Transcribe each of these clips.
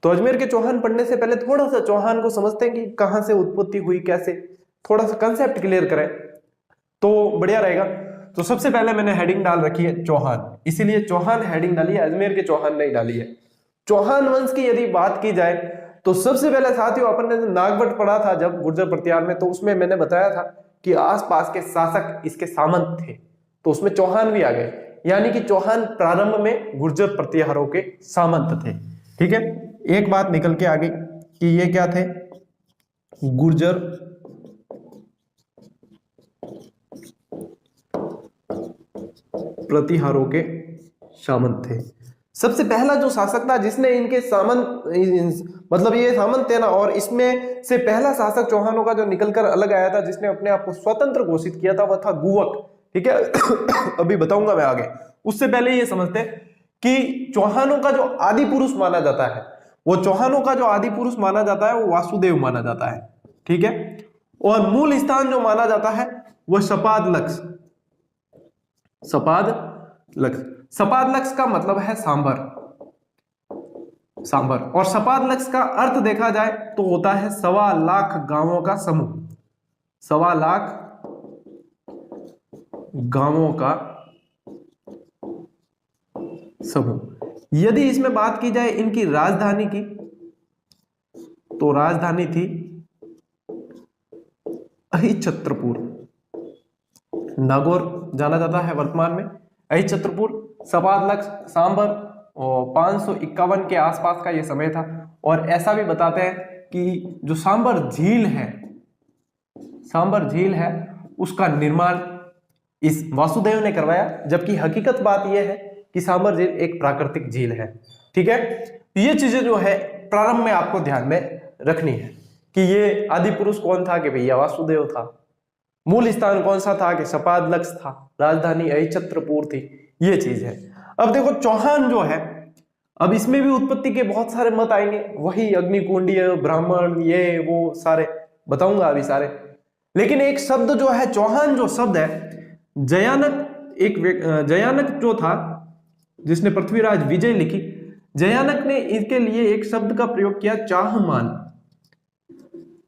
तो अजमेर के चौहान पढ़ने से पहले थोड़ा सा चौहान को समझते हैं कि कहां से उत्पत्ति हुई, कैसे, थोड़ा सा कंसेप्ट क्लियर करें तो बढ़िया रहेगा। तो सबसे पहले मैंने हेडिंग डाल रखी है चौहान, इसीलिए चौहान हेडिंग डाली है, अजमेर के चौहान नहीं डाली है। चौहान वंश की यदि बात की जाए तो सबसे पहले साथियों अपन ने नागवट पढ़ा था जब गुर्जर प्रतिहार में, तो उसमें मैंने बताया था कि आसपास के शासक इसके सामंत थे, तो उसमें चौहान भी आ गए, यानी कि चौहान प्रारंभ में गुर्जर प्रतिहारों के सामंत थे। ठीक है, एक बात निकल के आ गई कि ये क्या थे, गुर्जर प्रतिहारों के सामंत थे। सबसे पहला जो शासक था जिसने इनके सामंत, मतलब ये सामंत थे ना, और इसमें से पहला शासक चौहानों का जो निकलकर अलग आया था, जिसने अपने आप को स्वतंत्र घोषित किया था, वह था गुवक। ठीक है अभी बताऊंगा मैं आगे। उससे पहले ये समझते हैं कि चौहानों का जो आदि पुरुष माना जाता है, वो चौहानों का जो आदि पुरुष माना जाता है वो वासुदेव माना जाता है। ठीक है, और मूल स्थान जो माना जाता है वह सपादलक्ष। सपादलक्ष, सपादलक्ष का मतलब है सांबर, सांबर। और सपादलक्ष का अर्थ देखा जाए तो होता है 1.25 लाख गांवों का समूह, 1.25 लाख गांवों का समूह। यदि इसमें बात की जाए इनकी राजधानी की, तो राजधानी थी अहिच्छत्रपुर। नागौर जाना जाता है वर्तमान में, अहिच्छत्रपुर, सपादलक्ष, सांबर, और 551 के आसपास का यह समय था। और ऐसा भी बताते हैं कि जो सांबर झील है, सांबर झील है, उसका निर्माण इस वासुदेव ने करवाया, जबकि हकीकत बात यह है कि सांबर झील एक प्राकृतिक झील है। ठीक है, ये चीजें जो है प्रारंभ में आपको ध्यान में रखनी है कि ये आदि पुरुष कौन था, कि भैया वासुदेव था। मूल स्थान कौन सा था, कि सपादलक्ष था। राजधानी अहिच्छत्रपुर थी। ये चीज है। अब देखो चौहान जो है, अब इसमें भी उत्पत्ति के बहुत सारे मत आएंगे, वही अग्निकुंडीय, ब्राह्मण, ये वो सारे बताऊंगा अभी सारे। लेकिन एक शब्द जो है, चौहान जो शब्द है, जयानक, एक जयानक जो था जिसने पृथ्वीराज विजय लिखी, जयानक ने इसके लिए एक शब्द का प्रयोग किया, चाहमान।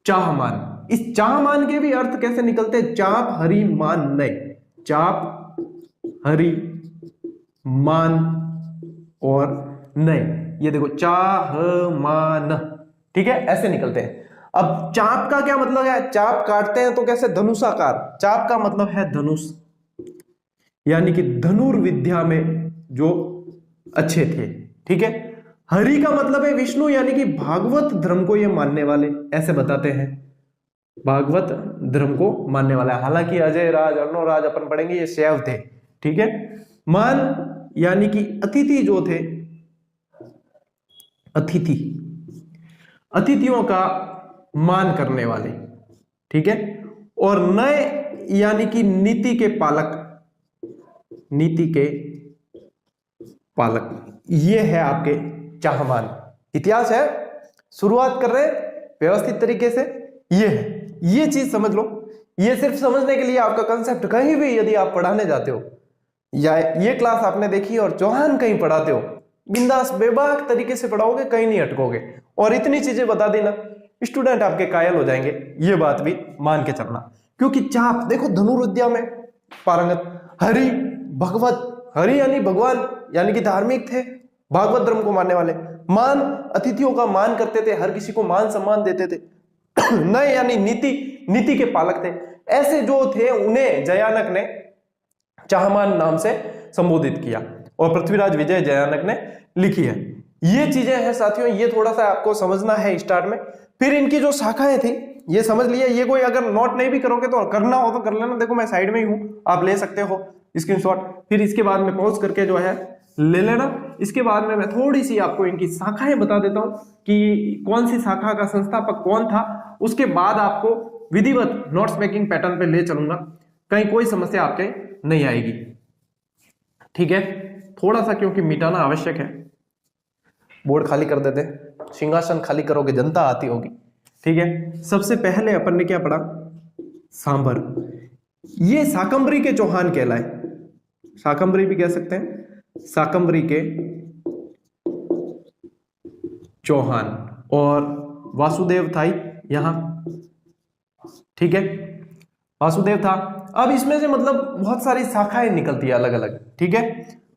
चाहमान, इस चाहमान के भी अर्थ कैसे निकलते हैं, चाप हरि मान नय, चाप हरि मान और नय, ये देखो चाहमान। ठीक है, ऐसे निकलते हैं। अब चाप का क्या मतलब है, चाप काटते हैं तो कैसे, धनुषाकार। चाप का मतलब है धनुष, यानी कि धनुर्विद्या में जो अच्छे थे। ठीक है, हरि का मतलब है विष्णु, यानी कि भागवत धर्म को ये मानने वाले, ऐसे बताते हैं, भागवत धर्म को मानने वाला है। हालांकि अजय राज, अर्णोराज अपन पढ़ेंगे, ये शैव थे। ठीक है, मान यानी कि अतिथि जो थे, अतिथि, अतिथियों का मान करने वाले। ठीक है, और नय यानी कि नीति के पालक, नीति के पालक। ये है आपके चाहमान। इतिहास है, शुरुआत कर रहे व्यवस्थित तरीके से। ये है, ये चीज समझ लो। ये सिर्फ समझने के लिए आपका कंसेप्ट कहीं भी यदि आप पढ़ाने जाते हो, या ये क्लास आपने देखी और चौहान कहीं पढ़ाते हो, बिंदास बेबाक तरीके से पढ़ाओगे, कहीं नहीं अटकोगे। और इतनी चीजें बता देना, स्टूडेंट आपके कायल हो जाएंगे, ये बात भी मान के चलना। क्योंकि चाप देखो धनुर्विद्या में पारंगत, हरि भगवत, हरि यानी भगवान, यानी कि धार्मिक थे, भागवत धर्म को मानने वाले। मान, अतिथियों का मान करते थे, हर किसी को मान सम्मान देते थे। नय यानी नीति, नीति के पालक थे। ऐसे जो थे उन्हें जयानक ने चाहमान नाम से संबोधित किया, और पृथ्वीराज विजय जयानक ने लिखी है। ये चीजें हैं साथियों, ये थोड़ा सा आपको समझना है स्टार्ट में। फिर इनकी जो शाखाएं थी ये समझ लिया। ये कोई अगर नोट नहीं भी करोगे तो करना हो तो कर लेना, देखो मैं साइड में ही हूं, आप ले सकते हो स्क्रीनशॉट। फिर इसके बाद में पॉज करके जो है ले लेना। इसके बाद में मैं थोड़ी सी आपको इनकी शाखाएं बता देता हूं कि कौन सी शाखा का संस्थापक कौन था। उसके बाद आपको विधिवत नोट्स मेकिंग पैटर्न पे ले चलूंगा, कहीं कोई समस्या आपके नहीं आएगी। ठीक है, थोड़ा सा क्योंकि मिटाना आवश्यक है। बोर्ड खाली कर देते, सिंहासन खाली करोगे जनता आती होगी। ठीक है, सबसे पहले अपन ने क्या पढ़ा, सांबर। ये शाकंभरी के चौहान कहलाए, शाकंभरी भी कह सकते हैं, शाकंभरी के चौहान, और वासुदेव था यहां, ठीक है, वासुदेव था। अब इसमें से मतलब बहुत सारी शाखाएं निकलती है अलग अलग, ठीक है,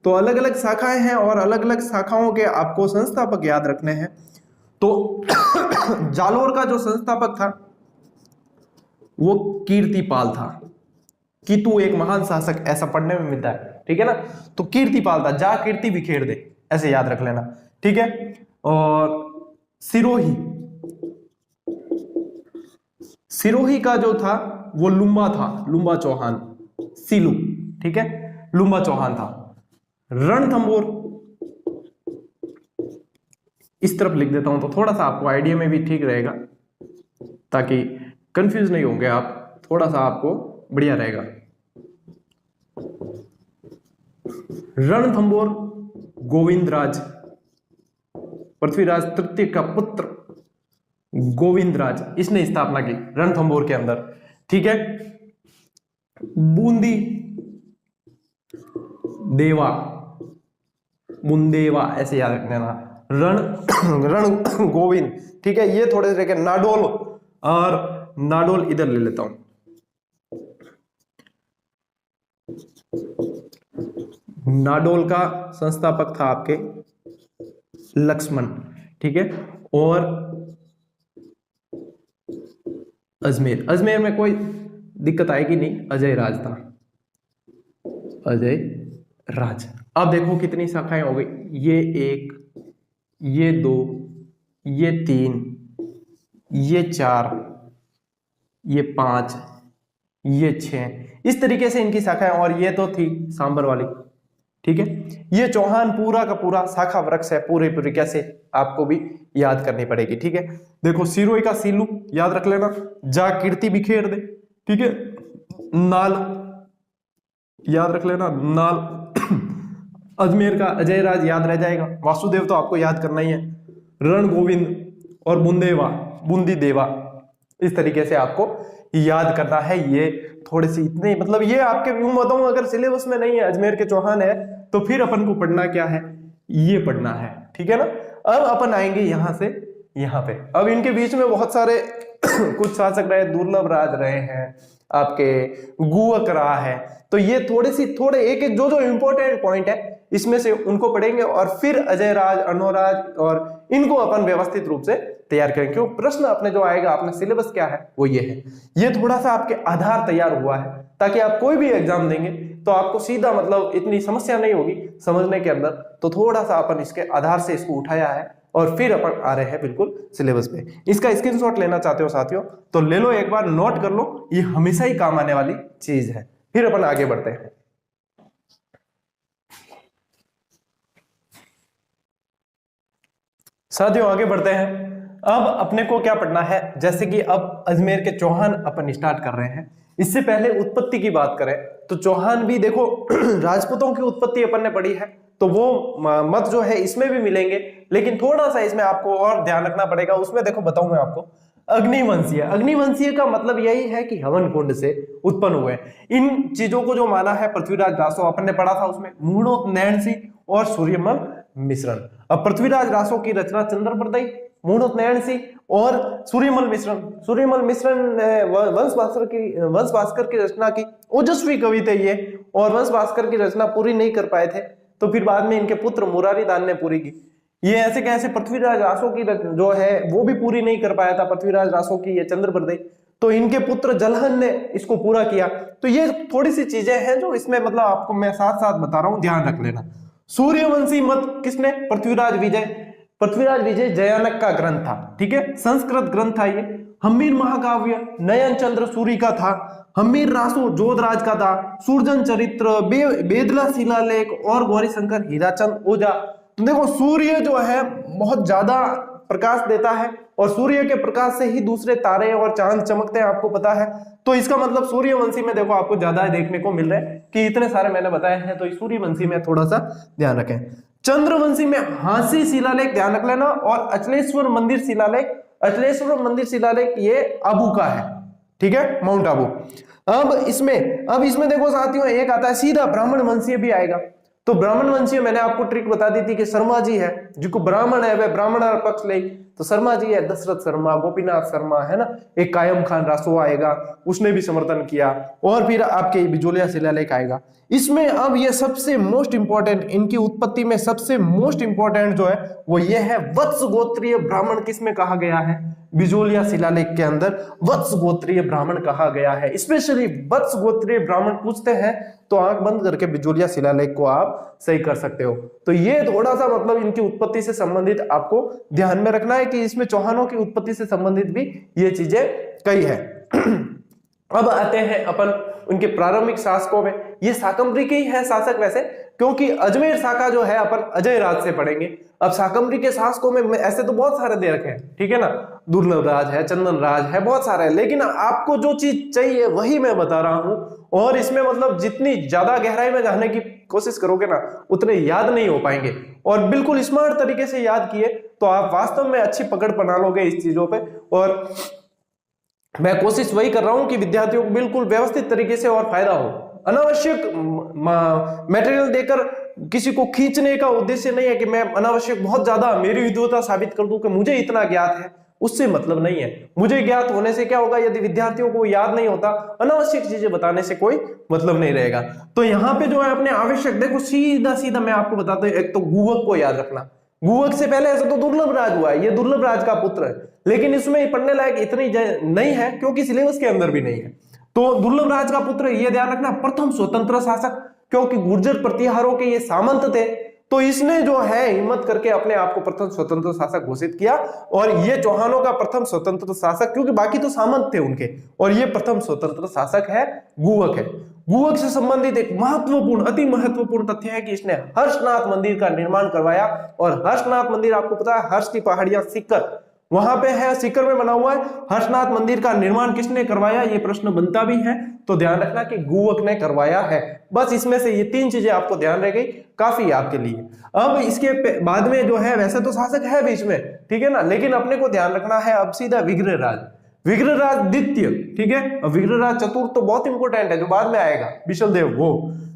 तो अलग अलग शाखाएं हैं और अलग अलग शाखाओं के आपको संस्थापक याद रखने हैं। तो जालोर का जो संस्थापक था वो कीर्तिपाल था। कीतु एक महान शासक, ऐसा पढ़ने में मिलता है, ठीक है ना। तो कीर्तिपाल था, जा कीर्ति बिखेर दे, ऐसे याद रख लेना, ठीक है। और सिरोही, सिरोही का जो था वो लुम्बा था, लुम्बा चौहान, सीलू, ठीक है, लुम्बा चौहान था। रणथंबोर, इस तरफ लिख देता हूं तो थोड़ा सा आपको आइडिया में भी ठीक रहेगा, ताकि कंफ्यूज नहीं होंगे आप, थोड़ा सा आपको बढ़िया रहेगा। रणथंबोर गोविंदराज, पृथ्वीराज तृतीय का पुत्र गोविंदराज, इसने स्थापना की रणथंबोर के अंदर, ठीक है। बूंदी देवा, बुंदेवा ऐसे याद रख लेना। रण गोविंद, ठीक है, ये थोड़े से नाडोल, और नाडोल इधर ले लेता हूं, नाडोल का संस्थापक था आपके लक्ष्मण, ठीक है। और अजमेर, अजमेर में कोई दिक्कत आएगी नहीं, अजय राज था, अजय राज। अब देखो कितनी शाखाएं हो गई, ये 1, ये 2, ये 3, ये 4, ये 5, ये 6, इस तरीके से इनकी शाखाएं। और ये तो थी सांबर वाली, ठीक है। ये चौहान पूरा का पूरा शाखा वृक्ष है, पूरी कैसे आपको भी याद करनी पड़ेगी, ठीक है। देखो सिरोही का सीलू याद रख लेना, जा कीर्ति बिखेर दे, ठीक है। नाल याद रख लेना, नाल। अजमेर का अजय राज याद रह जाएगा, वासुदेव तो आपको याद करना ही है, रण गोविंद और बुंदेवा, बूंदी देवा, इस तरीके से आपको याद करना है। ये थोड़े से इतने, मतलब ये आपके यूं बताऊं, अगर सिलेबस में नहीं है अजमेर के चौहान है तो फिर अपन को पढ़ना क्या है, ये पढ़ना है, ठीक है ना। अब अपन आएंगे यहां से यहां पे। अब इनके बीच में बहुत सारे कुछ शासक रहे, दुर्लभ राज रहे हैं, आपके गुवक रहा है। तो ये थोड़े एक एक जो इंपॉर्टेंट पॉइंट है इसमें से उनको पढ़ेंगे, और फिर अजय राज, अनोराज, और इनको अपन व्यवस्थित रूप से तैयार करेंगे। क्यों प्रश्न अपने जो आएगा, अपना सिलेबस क्या है वो ये है। ये थोड़ा सा आपके आधार तैयार हुआ है, ताकि आप कोई भी एग्जाम देंगे तो आपको सीधा मतलब इतनी समस्या नहीं होगी समझने के अंदर। तो थोड़ा सा अपन इसके आधार से इसको उठाया है, और फिर अपन आ रहे हैं बिल्कुल सिलेबस पे। इसका स्क्रीनशॉट लेना चाहते हो साथियों तो ले लो, एक बार नोट कर लो, ये हमेशा ही काम आने वाली चीज है। फिर अपन आगे बढ़ते हैं। साथियों आगे बढ़ते हैं। अब अपने को क्या पढ़ना है, जैसे कि अब अजमेर के चौहान अपन स्टार्ट कर रहे हैं। इससे पहले उत्पत्ति की बात करें तो चौहान भी देखो राजपूतों की उत्पत्ति अपन ने पढ़ी है, तो वो मत जो है इसमें भी मिलेंगे, लेकिन थोड़ा सा इसमें आपको और ध्यान रखना पड़ेगा। उसमें देखो बताऊं मैं आपको, अग्निवंशीय, अग्निवंशीय का मतलब यही है कि हवन कुंड से उत्पन्न हुए। इन चीजों को जो माना है पृथ्वीराज रासो, अपन ने पढ़ा था उसमें, मूणोत्नयनसी और सूर्यमल मिश्रण। अब पृथ्वीराज रासो की रचना चंद्रप्रदयी, मूणोत्नयनसी और सूर्यमल मिश्रण। सूर्यमल मिश्रण वंश भास्कर की रचना की, ओजस्वी कवि थे ये, और वंश भास्कर की रचना पूरी नहीं कर पाए थे, तो फिर बाद में इनके पुत्र मुरारी दान ने पूरी की। ये ऐसे कैसे पृथ्वीराज रासो की जो है वो भी पूरी नहीं कर पाया था, पृथ्वीराज रासो की ये चंद्रप्रदयी, तो इनके पुत्र जलहन ने इसको पूरा किया। तो ये थोड़ी सी चीजें हैं जो इसमें मतलब आपको मैं साथ साथ बता रहा हूं, ध्यान रख लेना। सूर्यवंशी मत किसने, पृथ्वीराज विजय। पृथ्वीराज विजय जयानक का ग्रंथ था, ठीक है, संस्कृत ग्रंथ था ये। हम्मीर महाकाव्य नयन चंद्र सूरी का था। हम्मीर रासो जोधराज का था। सूर्जन चरित्र, बेदला शिलालेख और गौरीशंकर हीराचंद ओझा। तो देखो सूर्य जो है बहुत ज्यादा प्रकाश देता है, और सूर्य के प्रकाश से ही दूसरे तारे और चांद चमकते हैं, आपको पता है। तो इसका मतलब सूर्यवंशी में देखो आपको ज्यादा देखने को मिल रहा है कि इतने सारे मैंने बताए हैं, तो सूर्यवंशी में थोड़ा सा ध्यान रखें। चंद्रवंशी में हांसी शिलालेख ध्यान रख लेना, और अचलेश्वर मंदिर शिलालेख, अचलेश्वर मंदिर शिलालेख ये आबू का है, ठीक है, माउंट आबू। अब इसमें देखो साथियों एक आता है सीधा ब्राह्मण वंशीय भी आएगा। तो ब्राह्मण वंशीय मैंने आपको ट्रिक बता दी थी कि शर्मा जी है, जिनको ब्राह्मण है वह ब्राह्मण पक्ष ले, तो शर्मा जी है, दशरथ शर्मा, गोपीनाथ शर्मा है ना, एक कायम खान रासोआ आएगा, उसने भी समर्थन किया, और फिर आपके बिजोलिया शिलालेख आएगा। इसमें अब ये सबसे मोस्ट इंपॉर्टेंट, इनकी उत्पत्ति में सबसे मोस्ट इंपॉर्टेंट जो है वो ये है, वत्स गोत्रीय ब्राह्मण किसमें कहा गया है? बिजोलिया शिलालेख के अंदर वत्स गोत्रीय ब्राह्मण कहा गया है। स्पेशली वत्स गोत्रीय ब्राह्मण पूछते हैं तो आंख बंद करके बिजोलिया शिलालेख को आप सही कर सकते हो। तो ये थोड़ा सा मतलब इनकी उत्पत्ति से संबंधित आपको ध्यान में रखना है कि इसमें चौहानों की उत्पत्ति से संबंधित भी ये चीजें कई है। अब आते हैं अपन उनके प्रारंभिक शासकों में। ये शाकंभरी के ही है शासक वैसे, क्योंकि अजमेर शाखा जो है अपन अजय राज से पढ़ेंगे। अब शाकंभरी के शासकों में ऐसे तो बहुत सारे दे रखे हैं, ठीक है ना, दुर्लभ राज है, चंदन राज है, बहुत सारे है, लेकिन आपको जो चीज चाहिए वही मैं बता रहा हूं। और इसमें मतलब जितनी ज्यादा गहराई में जाने की कोशिश करोगे ना उतने याद नहीं हो पाएंगे, और बिल्कुल स्मार्ट तरीके से याद किए तो आप वास्तव में अच्छी पकड़ बना लोगे इस चीजों पे। और मैं कोशिश वही कर रहा हूं कि विद्यार्थियों को बिल्कुल व्यवस्थित तरीके से और फायदा हो। अनावश्यक मटेरियल देकर किसी को खींचने का उद्देश्य नहीं है कि मैं अनावश्यक बहुत ज्यादा मेरी विद्वता साबित कर दूं कि मुझे इतना ज्ञात है, उससे मतलब नहीं है। मुझे ज्ञात होने से क्या होगा, यदि विद्यार्थियों को याद नहीं होता, अनावश्यक चीजें बताने से कोई मतलब नहीं रहेगा। तो यहाँ पे जो है अपने आवश्यक, देखो सीधा सीधा मैं आपको बताता हूँ, एक तो गुवक को याद रखना। गुवक से पहले ऐसा तो दुर्लभ राज हुआ है, ये दुर्लभ राज का पुत्र है, लेकिन इसमें पढ़ने लायक इतनी नहीं है क्योंकि सिलेबस के अंदर भी नहीं है। तो दुर्लभ राज का पुत्र, ये ध्यान रखना, प्रथम स्वतंत्र शासक, क्योंकि गुर्जर प्रतिहारों के ये सामंत थे, तो इसने जो है हिम्मत करके अपने आप को प्रथम स्वतंत्र शासक घोषित किया। और ये चौहानों का प्रथम स्वतंत्र शासक, क्योंकि बाकी तो सामंत थे उनके, और ये प्रथम स्वतंत्र शासक है, गुवक है। गुवक से संबंधित एक महत्वपूर्ण, अति महत्वपूर्ण तथ्य है कि इसने हर्षनाथ मंदिर का निर्माण करवाया। और हर्षनाथ मंदिर आपको पता है, हर्ष की पहाड़ियां सीकर वहां पे है, सीकर में बना हुआ है। हर्षनाथ मंदिर का निर्माण किसने करवाया, ये प्रश्न बनता भी है, तो ध्यान रखना कि गुवक ने करवाया है। बस इसमें से ये तीन चीजें आपको ध्यान रह गई, काफी आपके लिए। अब इसके बाद में जो है, वैसे तो शासक है बीच में, ठीक है ना, लेकिन अपने को ध्यान रखना है अब सीधा विग्रहराज, विग्रहराज द्वितीय, ठीक है। अब विग्रहराज चतुर्थ तो बहुत इंपॉर्टेंट है, जो बाद में आएगा, विशलदेव वो।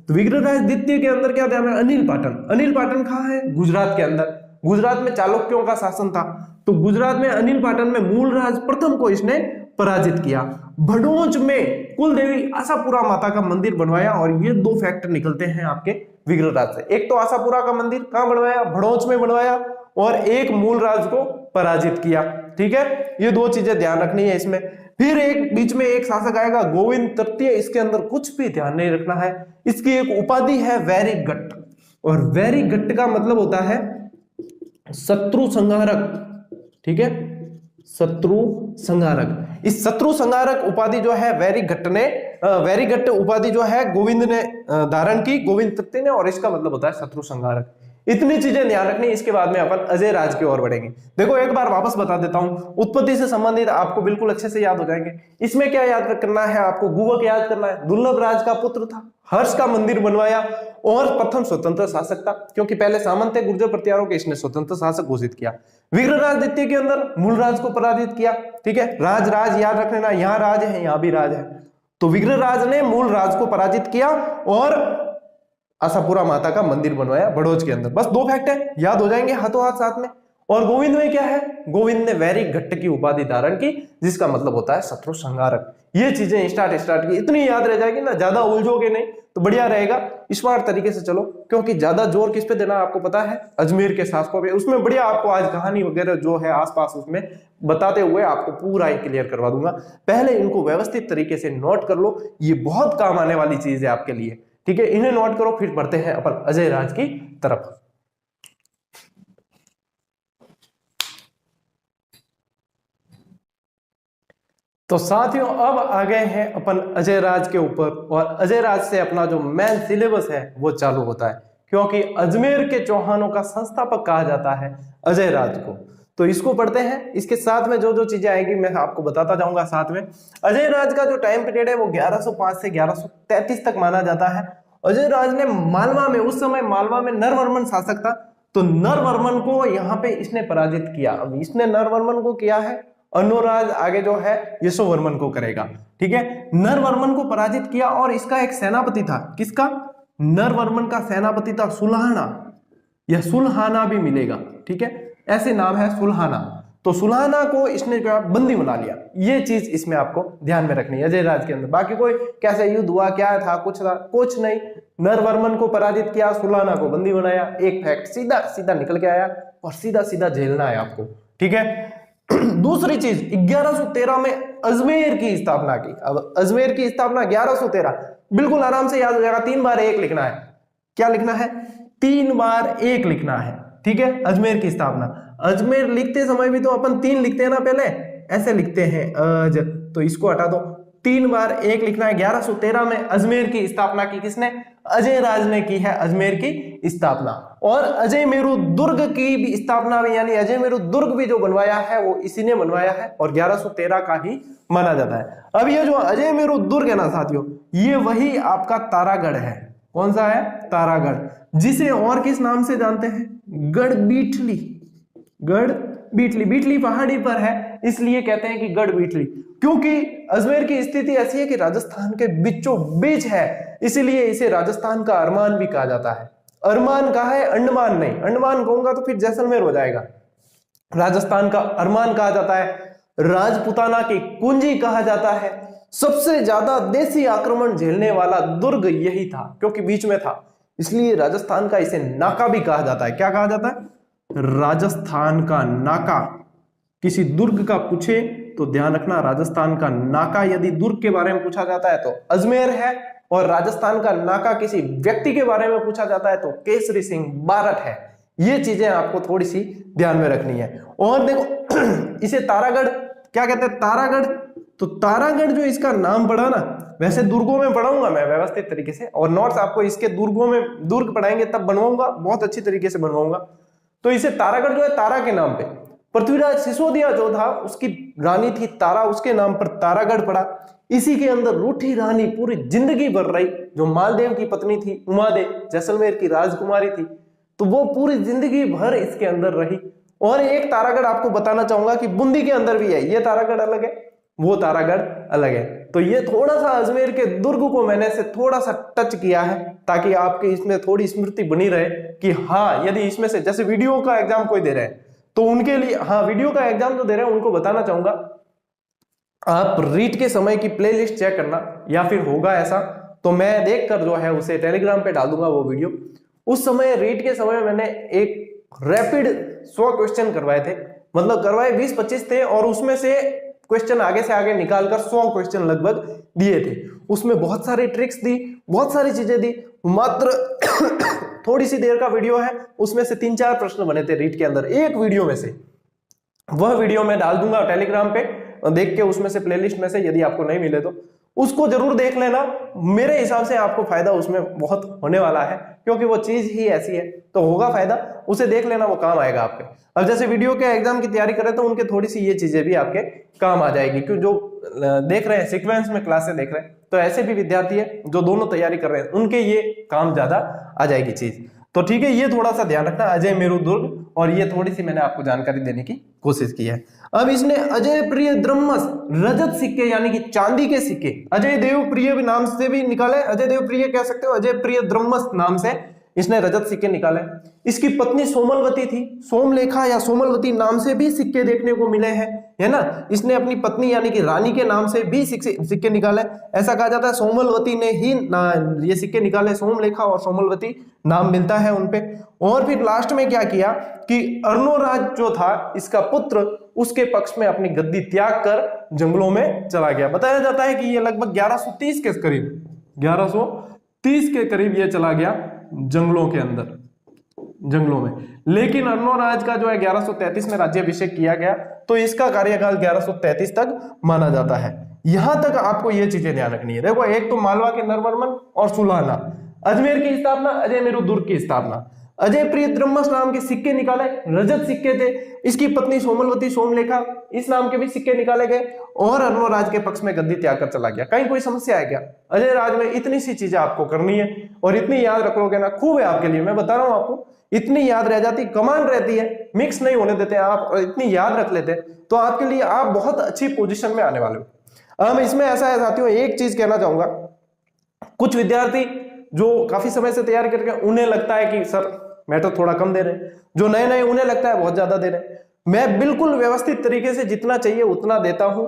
तो विग्रहराज द्वितीय के अंदर क्या ध्यान है, अनिल पाटन। अनिल पाटन कहाँ है, गुजरात के अंदर। गुजरात में चालुक्यों का शासन था, तो गुजरात में अनिल पाटन में मूलराज प्रथम को इसने पराजित किया। भड़ोच में कुल देवी आशापुरा माता का मंदिर बनवाया, और ये दो फैक्टर निकलते हैं आपके विग्रहराज से। एक तो आशापुरा का मंदिर कहां बनवाया, भड़ोच में बनवाया, और एक मूलराज को पराजित किया, ठीक है। ये दो चीजें ध्यान रखनी है इसमें। फिर एक बीच में एक शासक आएगा गोविंद तृतीय, इसके अंदर कुछ भी ध्यान नहीं रखना है। इसकी एक उपाधि है वैरीगट्ट, और वैरीगट्ट का मतलब होता है शत्रु संहारक, ठीक है, शत्रु संहारक। इस शत्रु संहारक उपाधि जो है वैरीगट्ट उपाधि जो है गोविंद ने धारण की, गोविंद तृतीय ने, और इसका मतलब होता है शत्रु संहारक। इतनी चीजें ध्यान रखनी। इसके बाद में अपन अजय राज की ओर बढ़ेंगे। देखो एक बार वापस बता देता हूं, उत्पत्ति से संबंधित आपको बिल्कुल अच्छे से याद हो जाएंगे। इसमें क्या याद करना है आपको, गुवक याद करना है, दुर्लभ राज का पुत्र था, हर्ष का मंदिर बनवाया, और प्रथम स्वतंत्र शासक था, क्योंकि पहले सामंत थे गुर्जर प्रतिहारों के, इसने स्वतंत्र शासक घोषित किया। विग्रहराज द्वितीय के अंदर मूलराज को पराजित किया, ठीक है। राज राज याद रख लेना, यहाँ राज है यहाँ भी राज है, तो विग्रहराज ने मूलराज को पराजित किया और आशापुरा माता का मंदिर बनवाया बड़ोच के अंदर। बस दो फैक्ट है, याद हो जाएंगे हाथों हाथ साथ में। और गोविंद में क्या है, गोविंद ने वैरीगट्ट की उपाधि धारण की, जिसका मतलब होता है शत्रु संहारक। ये चीजें स्टार्ट की इतनी याद रह जाएगी ना, ज्यादा उलझोगे नहीं तो बढ़िया रहेगा। स्मार्ट तरीके से चलो, क्योंकि ज्यादा जोर किस पे देना आपको पता है, अजमेर के शासकों पे। उसमें बढ़िया आपको आज कहानी वगैरह जो है आसपास उसमें बताते हुए आपको पूरा ही क्लियर करवा दूंगा। पहले इनको व्यवस्थित तरीके से नोट कर लो, ये बहुत काम आने वाली चीज है आपके लिए, ठीक है। इन्हें नोट करो, फिर बढ़ते हैं अपन अजय राज की तरफ। तो साथियों अब आ गए हैं अपन अजय राज के ऊपर, और अजय राज से अपना जो मेन सिलेबस है वो चालू होता है, क्योंकि अजमेर के चौहानों का संस्थापक कहा जाता है अजय राज को। तो इसको पढ़ते हैं, इसके साथ में जो जो चीजें आएगी मैं आपको बताता जाऊंगा साथ में। अजय राज का जो टाइम पीरियड है वो 1105 से 1133 तक माना जाता है। अजय राज ने मालवा में, उस समय मालवा में नरवर्मन शासक था, तो नरवर्मन को यहाँ पे इसने पराजित किया। अब इसने नरवर्मन को किया है, अनुराज आगे जो है यशोवर्मन को करेगा, ठीक है। नरवर्मन को पराजित किया, और इसका एक सेनापति था, किसका, नरवर्मन का सेनापति था सुलहाना, यह सुलहाना भी मिलेगा, ठीक है, ऐसे नाम है सुलहाना। तो सुलहाना को इसने जो है बंदी बना लिया, ये चीज इसमें आपको ध्यान में रखनी है अजय राज के अंदर। बाकी कोई कैसे युद्ध हुआ, क्या था, कुछ नहीं, नरवर्मन को पराजित किया, सुलहाना को बंदी बनाया, एक फैक्ट सीधा सीधा निकल के आया और सीधा सीधा झेलना है आपको, ठीक है। दूसरी चीज 1113 में अजमेर की स्थापना की। अब अजमेर की स्थापना 1113, बिल्कुल आराम से याद हो जाएगा, 3 बार 1 लिखना है। क्या लिखना है? 3 बार 1 लिखना है, ठीक है। अजमेर की स्थापना, अजमेर लिखते समय भी तो अपन 3 लिखते हैं ना, पहले ऐसे लिखते हैं अज, तो इसको हटा दो, 3 बार 1 लिखना है। 1113 में अजमेर की स्थापना की किसने? अजय राज ने की है अजमेर की स्थापना। और अजय मेरु दुर्ग की भी स्थापना भी, यानी अजय मेरु दुर्ग भी जो बनवाया है वो इसी ने बनवाया है और 1113 का ही माना जाता है। अब ये जो अजय मेरु दुर्ग है ना साथियों, ये वही आपका तारागढ़ है। कौन सा है? तारागढ़, जिसे और किस नाम से जानते हैं? गढ़बीठली। गढ़बीठली, बीठली पहाड़ी पर है इसलिए कहते हैं कि गढ़बीठली, क्योंकि अजमेर की स्थिति ऐसी है कि राजस्थान के बीचों बीच है, इसीलिए इसे राजस्थान का अरमान भी कहा जाता है। अरमान कहा है, अंडमान नहीं, अंडमान कहूंगा तो फिर जैसलमेर हो जाएगा। राजस्थान का अरमान कहा जाता है, राजपुताना की कुंजी कहा जाता है। सबसे ज्यादा देसी आक्रमण झेलने वाला दुर्ग यही था, क्योंकि बीच में था, इसलिए राजस्थान का इसे नाका भी कहा जाता है। क्या कहा जाता है? राजस्थान का नाका। किसी दुर्ग का पूछे तो ध्यान रखना, राजस्थान का नाका यदि दुर्ग के बारे में पूछा जाता है तो अजमेर है, और राजस्थान का नाका किसी व्यक्ति के बारे में पूछा जाता है तो केसरी सिंह बारठ है। ये चीजें आपको थोड़ी सी ध्यान में रखनी है। और देखो इसे तारागढ़ क्या कहते हैं? तारागढ़। तो तारागढ़ जो इसका नाम पड़ा ना, वैसे दुर्गों में पढ़ाऊंगा मैं व्यवस्थित तरीके से, और नोट्स आपको इसके दुर्गों में दुर्ग पढ़ाएंगे तब बनवाऊंगा, बहुत अच्छी तरीके से बनवाऊंगा। तो इसे तारागढ़ जो है तारा के नाम पे, पृथ्वीराज सिसोदिया जो था उसकी रानी थी तारा, उसके नाम पर तारागढ़ पड़ा। इसी के अंदर रूठी रानी पूरी जिंदगी भर रही, जो मालदेव की पत्नी थी, उमादेव जैसलमेर की राजकुमारी थी, तो वो पूरी जिंदगी भर इसके अंदर रही। और एक तारागढ़ आपको बताना चाहूंगा कि बूंदी के अंदर भी है, ये तारागढ़ अलग है, वो तारागढ़ अलग है। तो ये थोड़ा सा अजमेर के दुर्ग को मैंने से थोड़ा सा टच किया है, ताकि आपके इसमें थोड़ी स्मृति बनी रहे कि हाँ, यदि इसमें से जैसे वीडियो का एग्जाम कोई दे रहे हैं तो उनके लिए, हाँ वीडियो का एग्जाम जो दे रहे हैं उनको बताना चाहूंगा, आप रीट के समय की प्लेलिस्ट चेक करना, या फिर होगा ऐसा तो मैं देखकर जो है उसे टेलीग्राम पे डाल दूंगा वो वीडियो। उस समय रीट के समय मैंने एक रैपिड 100 क्वेश्चन करवाए थे, मतलब करवाए 20-25 थे, और उसमें से क्वेश्चन आगे से आगे निकालकर 100 क्वेश्चन लगभग दिए थे। उसमें बहुत सारी ट्रिक्स दी, बहुत सारी चीजें दी, मात्र थोड़ी सी देर का वीडियो है, उसमें से 3-4 प्रश्न बने थे रीट के अंदर एक वीडियो में से। वह वीडियो मैं डाल दूंगा टेलीग्राम पे, देख के उसमें से प्लेलिस्ट में से, यदि आपको नहीं मिले तो उसको जरूर देख लेना। मेरे हिसाब से आपको फायदा उसमें बहुत होने वाला है, क्योंकि वो चीज ही ऐसी है, तो होगा फायदा, उसे देख लेना, वो काम आएगा आपके। अब जैसे वीडियो के एग्जाम की तैयारी करें तो उनके थोड़ी सी ये चीजें भी आपके काम आ जाएगी, क्योंकि जो देख रहे हैं सीक्वेंस में क्लासेस देख रहे हैं, तो ऐसे भी विद्यार्थी है जो दोनों तैयारी कर रहे हैं, उनके ये काम ज्यादा आ जाएगी चीज। तो ठीक है, ये थोड़ा सा ध्यान रखना, अजय मेरु दुर्ग, और ये थोड़ी सी मैंने आपको जानकारी देने की कोशिश की है। अब इसने अजय प्रिय द्रह्मस रजत सिक्के, यानी कि चांदी के सिक्के, अजय देव प्रिय नाम से भी निकाले, अजय देव प्रिय कह सकते हो, अजय प्रिय द्रह्मस नाम से इसने रजत सिक्के निकाले। इसकी पत्नी सोमलवती थी, सोमलेखा या सोमलवती नाम से भी सिक्के देखने को मिले हैं, है ना। इसने अपनी पत्नी यानी कि रानी के नाम से भी सिक्के निकाले। ऐसा कहा जाता है सोमलवती ने ही ये सिक्के निकाले, सोमलेखा और सोमलवती नाम मिलता है उनपे। और फिर लास्ट में क्या किया कि अर्णोराज जो था इसका पुत्र, उसके पक्ष में अपनी गद्दी त्याग कर जंगलों में चला गया। बताया जाता है कि ये लगभग 1130 के करीब, 1130 के करीब ये चला गया जंगलों के अंदर, जंगलों में। लेकिन अर्णोराज का जो है 1133 में राज्याभिषेक किया गया, तो इसका कार्यकाल 1133 तक माना जाता है। यहां तक आपको ये चीजें ध्यान रखनी है। देखो, एक तो मालवा के नरवर्मन और सुलहाना, अजमेर की स्थापना, अजय मेरु दुर्ग की स्थापना, अजय प्रिय द्रह्मस नाम के सिक्के निकाले, रजत सिक्के थे। इसकी पत्नी सोमलवती, सोमलेखा, इस नाम के भी सिक्के निकाले गए, और अर्णोराज के पक्ष में गद्दी त्याग कर चला गया। कहीं कोई समस्या है क्या? अजय राज में इतनी सी चीजें आपको करनी है, और इतनी याद रख लोगे ना, खूब है आपके लिए। मैं बता रहा हूं आपको, इतनी याद रह जाती, कमांड रहती है, मिक्स नहीं होने देते आप, और इतनी याद रख लेते तो आपके लिए आप बहुत अच्छी पोजीशन में आने वाले हो। इसमें ऐसा है साथियों, एक चीज कहना चाहूंगा, कुछ विद्यार्थी जो काफी समय से तैयार करके उन्हें लगता है कि सर मैटर थोड़ा कम दे रहे हैं, जो नए नए उन्हें लगता है बहुत ज्यादा दे रहे हैं। मैं बिल्कुल व्यवस्थित तरीके से जितना चाहिए उतना देता हूं।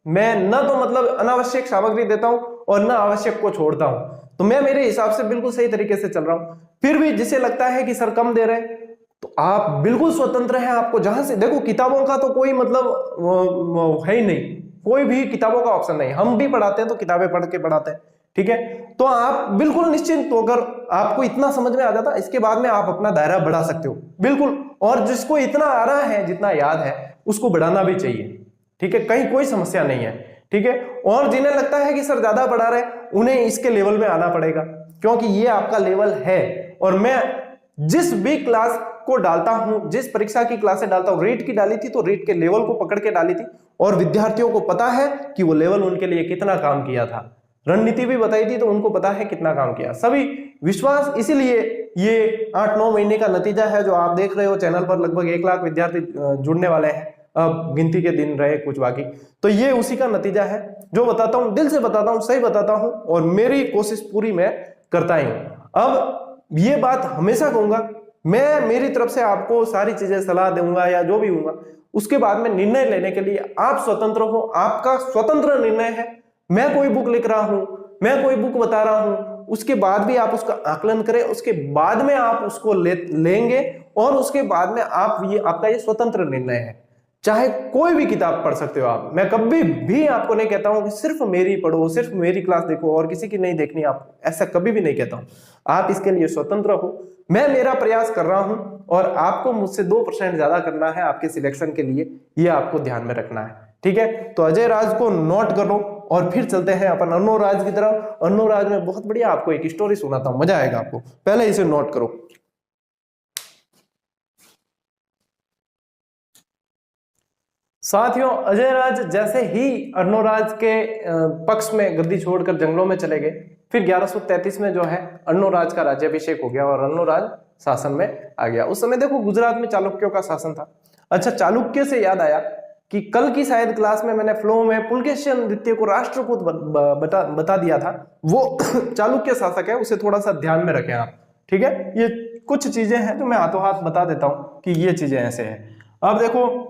मैं न तो मतलब अनावश्यक सामग्री देता हूं और न आवश्यक को छोड़ता हूं। तो मैं मेरे हिसाब से बिल्कुल सही तरीके से चल रहा हूं। फिर भी जिसे लगता है कि सर कम दे रहे हैं, तो आप बिल्कुल स्वतंत्र हैं। आपको जहां से देखो, किताबों का तो कोई मतलब है ही नहीं, कोई भी किताबों का ऑप्शन नहीं। हम भी पढ़ाते हैं तो किताबें पढ़ के पढ़ाते हैं, ठीक है। तो आप बिल्कुल निश्चिंत होकर, आपको इतना समझ में आ जाता, इसके बाद में आप अपना दायरा बढ़ा सकते हो बिल्कुल। और जिसको इतना आ रहा है, जितना याद है, उसको बढ़ाना भी चाहिए, ठीक है, कहीं कोई समस्या नहीं है, ठीक है। और जिन्हें लगता है कि सर ज्यादा पढ़ा रहे, उन्हें इसके लेवल में आना पड़ेगा, क्योंकि ये आपका लेवल है। और मैं जिस भी क्लास को डालता हूं, जिस परीक्षा की क्लासें डालता हूं, रीट की डाली थी तो रीट के लेवल को पकड़ के डाली थी, और विद्यार्थियों को पता है कि वो लेवल उनके लिए कितना काम किया था। रणनीति भी बताई थी तो उनको पता है कितना काम किया। सभी विश्वास, इसीलिए ये 8-9 महीने का नतीजा है जो आप देख रहे हो चैनल पर। लगभग 1 लाख विद्यार्थी जुड़ने वाले हैं, अब गिनती के दिन रहे कुछ बाकी। तो ये उसी का नतीजा है। जो बताता हूं दिल से बताता हूं, सही बताता हूं, और मेरी कोशिश पूरी मैं करता ही हूं। अब ये बात हमेशा कहूंगा, मैं मेरी तरफ से आपको सारी चीजें सलाह दूंगा या जो भी होगा, उसके बाद में निर्णय लेने के लिए आप स्वतंत्र हो, आपका स्वतंत्र निर्णय है। मैं कोई बुक लिख रहा हूं, मैं कोई बुक बता रहा हूं, उसके बाद भी आप उसका आकलन करें, उसके बाद में आप उसको लेंगे, और उसके बाद में आपका ये स्वतंत्र निर्णय है। चाहे कोई भी किताब पढ़ सकते हो आप। मैं कभी भी आपको नहीं कहता हूं कि सिर्फ मेरी पढ़ो, सिर्फ मेरी क्लास देखो और किसी की नहीं देखनी आप, ऐसा कभी भी नहीं कहता हूं। आप इसके लिए स्वतंत्र हो। मैं मेरा प्रयास कर रहा हूं, और आपको मुझसे 2% ज्यादा करना है आपके सिलेक्शन के लिए, ये आपको ध्यान में रखना है, ठीक है। तो अजय राज को नोट कर लो, और फिर चलते हैं अपन अन्नो राज की तरफ। अन्नो राज में बहुत बढ़िया आपको एक स्टोरी सुनाता हूं, मजा आएगा आपको। पहले इसे नोट करो। साथियों, अजय राज जैसे ही अर्नो राज के पक्ष में गद्दी छोड़कर जंगलों में चले गए, फिर 1133 में जो है अर्नो राज का राज्याभिषेक हो गया और अर्नो राज शासन में आ गया। उस समय देखो गुजरात में चालुक्यों का शासन था। अच्छा, चालुक्य से याद आया कि कल की शायद क्लास में मैंने फ्लो में पुलकेशिन द्वितीय को राष्ट्रकूट बता दिया था। वो चालुक्य शासक है, उसे थोड़ा सा ध्यान में रखें आप, ठीक है। ये कुछ चीजें हैं तो मैं हाथों हाथ बता देता हूं कि ये चीजें ऐसे हैं। अब देखो,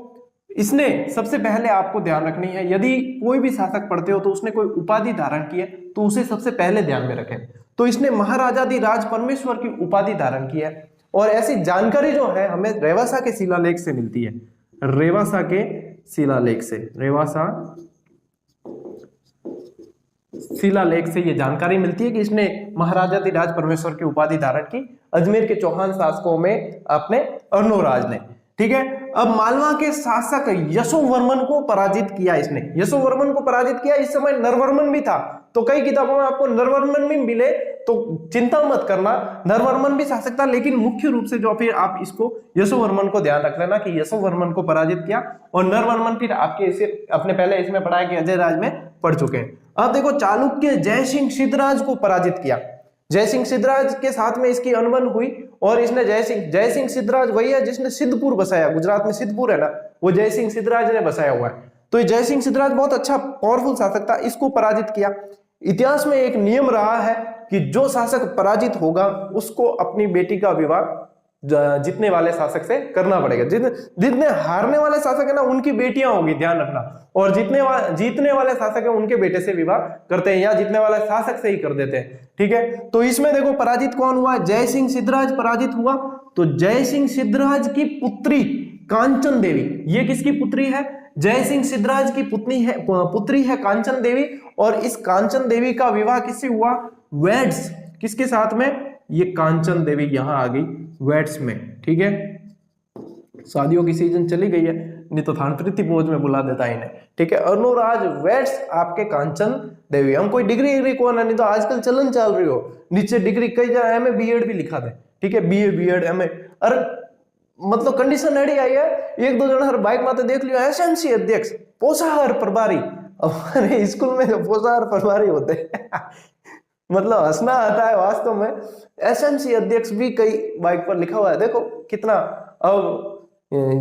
इसने सबसे पहले आपको ध्यान रखनी है, यदि कोई भी शासक पढ़ते हो तो उसने कोई उपाधि धारण की है तो उसे सबसे पहले ध्यान में रखें। तो इसने महाराजाधिराज परमेश्वर की उपाधि धारण की है, और ऐसी जानकारी जो है हमें रेवासा के शिलालेख से मिलती है। रेवासा के शिलालेख से, रेवासा शिलालेख से ये जानकारी मिलती है कि इसने महाराजाधिराज परमेश्वर की उपाधि धारण की अजमेर के चौहान शासकों में अपने अर्नो राज ने, ठीक है। अब मालवा के शासक यशोवर्मन को पराजित किया इसने। यशोवर्मन को पराजित किया, इस समय नरवर्मन भी था, तो कई किताबों में आपको नरवर्मन भी मिले तो चिंता मत करना, नरवर्मन भी शासक था, लेकिन मुख्य रूप से जो फिर आप इसको यशोवर्मन को ध्यान रख लेना कि यशोवर्मन को पराजित किया, और नरवर्मन फिर आपके इसे अपने पहले इसमें पढ़ाया कि अजय राज में पढ़ चुके हैं। अब देखो, चालुक्य जयसिंह सिद्धराज को पराजित किया। जयसिंह सिद्धराज के साथ में इसकी अनबन हुई, और इसने जयसिंह सिद्धराज वही है जिसने सिद्धपुर बसाया, गुजरात में सिद्धपुर है ना, वो जयसिंह सिद्धराज ने बसाया हुआ है। तो ये जयसिंह सिद्धराज बहुत अच्छा पावरफुल शासक था, इसको पराजित किया। इतिहास में एक नियम रहा है कि जो शासक पराजित होगा उसको अपनी बेटी का विवाह जीतने वाले शासक से करना पड़ेगा। जितने हारने वाले शासक है ना, उनकी बेटियां होगी, ध्यान रखना, और जीतने वाले शासक है उनके बेटे से विवाह करते हैं, या जीतने वाले शासक से ही कर देते हैं, ठीक है। तो इसमें देखो पराजित कौन हुआ, जयसिंह सिद्धराज पराजित हुआ। तो जयसिंह सिद्धराज की पुत्री कांचन देवी, ये किसकी पुत्री है, जयसिंह सिद्धराज की पुत्री है कांचन देवी, और इस कांचन देवी का विवाह किससे हुआ, वेड्स, किसके साथ में, ये कांचन देवी यहां आ गई वेड्स में, ठीक है। शादियों की सीजन चली गई है, नहीं तो थान प्रीति भोज में बुला देता इन्हें, ठीक है। अर्नो राज वेड्स आपके कांचन देवी। हम कोई डिग्री को ना, नहीं तो आजकल चलन चल रही हो नीचे डिग्री कई जगह एमए बीएड भी लिखा दे, ठीक है, बीए बीएड एमए। अरे मतलब कंडीशन एडी आई है, 1-2 जन हर बाइक माते देख लियो एसएमसी अध्यक्ष, पोषाहार प्रभारी। हमारे स्कूल में पोषाहार प्रभारी होते हैं मतलब हंसना आता है वास्तव में। एसएमसी अध्यक्ष भी कई बाइक पर लिखा हुआ है, देखो कितना अब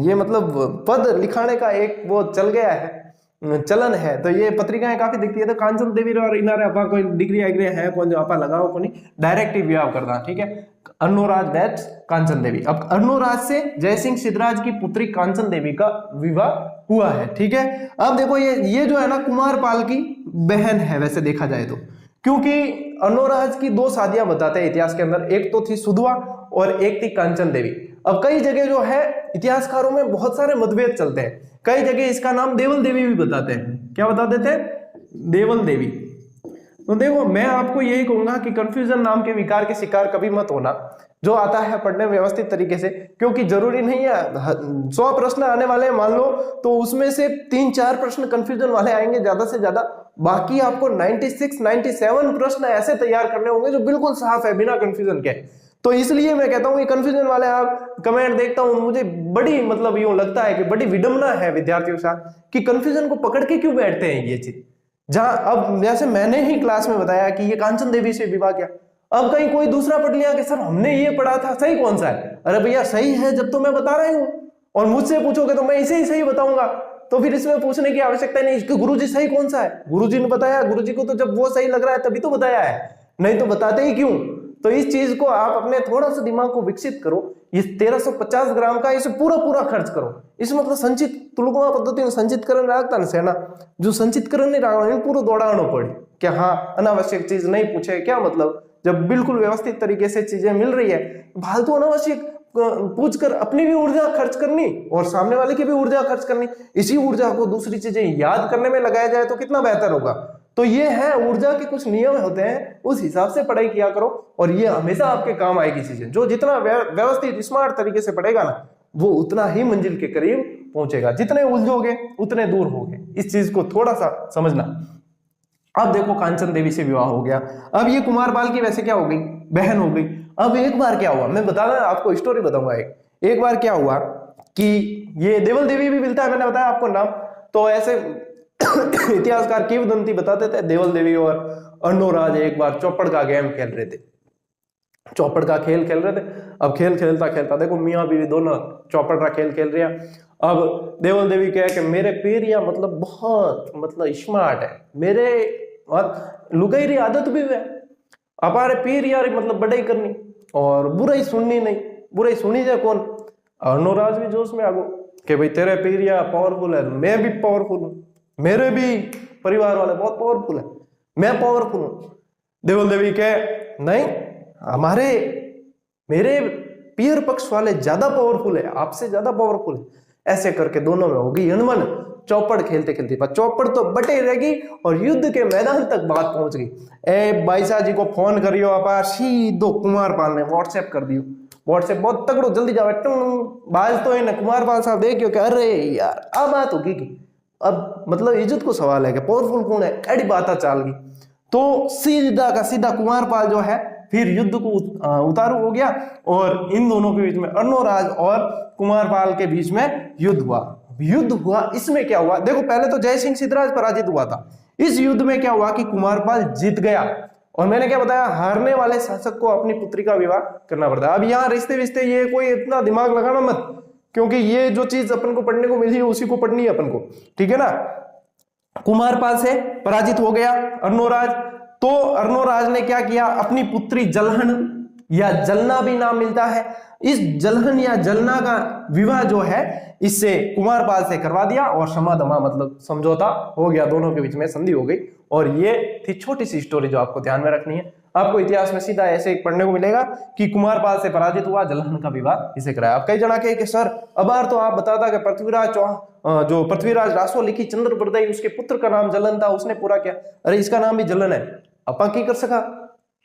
ये मतलब पद लिखाने का एक वो चल गया है। चलन है। तो ये पत्रिकाएं काफी दिखती है। तो कांचन देवी और इनारे अपा कोई डिग्री एग्री है कौन जो आपा लगाओ को नहीं डायरेक्ट ही विवाह करना, ठीक है। अर्णोराज बैच कांचन देवी। अब अर्णोराज से जयसिंह सिद्धराज की पुत्री कांचन देवी का विवाह हुआ है, ठीक है। अब देखो ये जो है ना कुमारपाल की बहन है वैसे देखा जाए तो, क्योंकि अर्णोराज की दो शादियां बताते हैं इतिहास के अंदर, एक तो थी सुधवा और एक थी कांचन देवी। अब कई जगह जो है इतिहासकारों में बहुत सारे मतभेद चलते हैं, कई जगह इसका नाम देवल देवी भी बताते हैं। क्या बता देते हैं? देवल देवी। तो देखो मैं आपको यही कहूंगा कि कंफ्यूजन नाम के विकार के शिकार कभी मत होना, जो आता है पढ़ने व्यवस्थित तरीके से, क्योंकि जरूरी नहीं है 100 प्रश्न आने वाले हैं मान लो तो उसमें से 3-4 प्रश्न कंफ्यूजन वाले आएंगे ज्यादा से ज्यादा, बाकी आपको 96-97 प्रश्न ऐसे तैयार करने होंगे जो बिल्कुल साफ है बिना कंफ्यूजन के। तो इसलिए मैं कहता हूं ये कंफ्यूजन वाले आप कमेंट देखता हूं मुझे बड़ी मतलब यूं लगता है कि बड़ी विडंबना है विद्यार्थियों के साथ कि कंफ्यूजन को पकड़ के क्यों बैठते हैं ये चीज। जहां अब जैसे मैंने ही क्लास में बताया कि ये कांचन देवी से विवाह किया, अब कहीं कोई दूसरा पढ़ लिया कि सर हमने ये पढ़ा था, सही कौन सा है? अरे भैया सही है जब तो मैं बता रही हूं, और मुझसे पूछोगे तो मैं इसे ही सही बताऊंगा, तो फिर इसमें पूछने की आवश्यकता नहीं इसके गुरुजी सही कौन सा है। गुरुजी ने बताया, गुरुजी को तो जब वो सही लग रहा है तभी तो बताया है, नहीं तो बताते ही क्यों। तो इस चीज को आप अपने थोड़ा सा दिमाग को विकसित करो। इस 1350 ग्राम का इसे पूरा खर्च करो। इस मतलब संचित तुलुगमा पद्धति में संचित करण राखता ना सेना जो संचित करण नहीं रहा पूरा दौड़ाना पड़े क्या, हाँ अनावश्यक चीज नहीं पूछे क्या मतलब, जब बिल्कुल व्यवस्थित तरीके से चीजें मिल रही है फालतू अनावश्यक पूछकर अपनी भी ऊर्जा खर्च करनी और सामने वाले की भी ऊर्जा खर्च करनी, इसी ऊर्जा को दूसरी चीजें याद करने में लगाया जाए तो कितना बेहतर होगा। तो ये है ऊर्जा के कुछ नियम होते हैं, उस हिसाब से पढ़ाई किया करो और ये हमेशा आपके काम आएगी चीजें। जो जितना व्यवस्थित स्मार्ट तरीके से पढ़ेगा ना वो उतना ही मंजिल के करीब पहुंचेगा, जितने उलझोगे उतने दूर होगे। इस चीज को थोड़ा सा समझना। अब देखो कांचन देवी से विवाह हो गया, अब ये कुमारपाल की वैसे क्या हो गई, बहन हो गई। अब एक बार क्या हुआ मैं बताना आपको स्टोरी बताऊंगा। एक बार क्या हुआ कि ये देवल देवी भी मिलता है, मैंने बताया आपको नाम, तो ऐसे इतिहासकार किंवदंती बताते थे देवल देवी और अर्णोराज एक बार चौपड़ का गेम खेल रहे थे, चौपड़ का खेल खेल रहे थे। अब खेल खेलता खेलता देखो मियाँ बीवी दोनों चौपड़ का खेल खेल रहे हैं। अब देवल देवी कहे कि मेरे पीरिया मतलब बहुत मतलब स्मार्ट है, मेरे लुगाई आदत भी है, हमारे पीर यार मतलब बड़ाई करनी और बुराई सुननी नहीं, बुराई सुनी जाए कौन। अर्णोराज भी जोश में आगो कि भाई तेरे पीरिया पावरफुल है, मैं भी पावरफुल हूं, मेरे भी परिवार वाले बहुत पावरफुल है, मैं पावरफुल हूं। देवल देवी कहे नहीं हमारे मेरे पीर पक्ष वाले ज्यादा पावरफुल है, आपसे ज्यादा पावरफुल है। ऐसे करके दोनों में हो गई अनबन। चौपड़ खेलते खेलते पर चौपड़ तो बटे रहेगी और युद्ध के मैदान तक बात पहुंच गई। ए बाईसा जी को फोन करियो आप सीधो कुमारपाल ने व्हाट्सएप कर दियो, व्हाट्सएप बहुत तगड़ो जल्दी जाओ बाज तो है ना कुमारपाल साहब देखियो कि अरे यार अब बात होगी कि अब मतलब इज्जत को सवाल है कि पावरफुल कौन है, एडी बात चाल गई। तो सीधा का सीधा कुमारपाल जो है फिर युद्ध को उतारू हो गया और इन दोनों के बीच में अर्णोराज और कुमारपाल के बीच में युद्ध हुआ। इसमें क्या हुआ देखो, पहले तो जयसिंह सिद्धराज पराजित हुआ था। इस युद्ध में क्या हुआ कि कुमारपाल जीत गया और मैंने क्या बताया हारने वाले शासक को अपनी पुत्री का विवाह करना पड़ता है। अब यहाँ रिश्ते विश्ते ये कोई इतना दिमाग लगाना मत, क्योंकि ये जो चीज अपन को पढ़ने को मिली है उसी को पढ़नी है अपन को, ठीक है ना। कुमारपाल से पराजित हो गया अर्णोराज, तो अर्णोराज ने क्या किया अपनी पुत्री जलहन या जलना भी नाम मिलता है, इस जलहन या जलना का विवाह जो है इससे कुमारपाल से करवा दिया और समाधमा मतलब समझौता हो गया, दोनों के बीच में संधि हो गई। और ये थी छोटी सी स्टोरी जो आपको ध्यान में रखनी है। आपको इतिहास में सीधा ऐसे पढ़ने को मिलेगा कि कुमारपाल से पराजित हुआ, जलहन का विवाह इसे कराया। आप कई जना कहे कि सर अबार तो आप बताता कि पृथ्वीराज जो पृथ्वीराज रासो लिखी चंद्र प्रदय उसके पुत्र का नाम जलन था, उसने पूरा किया। अरे इसका नाम भी जलन है, अपा की कर सका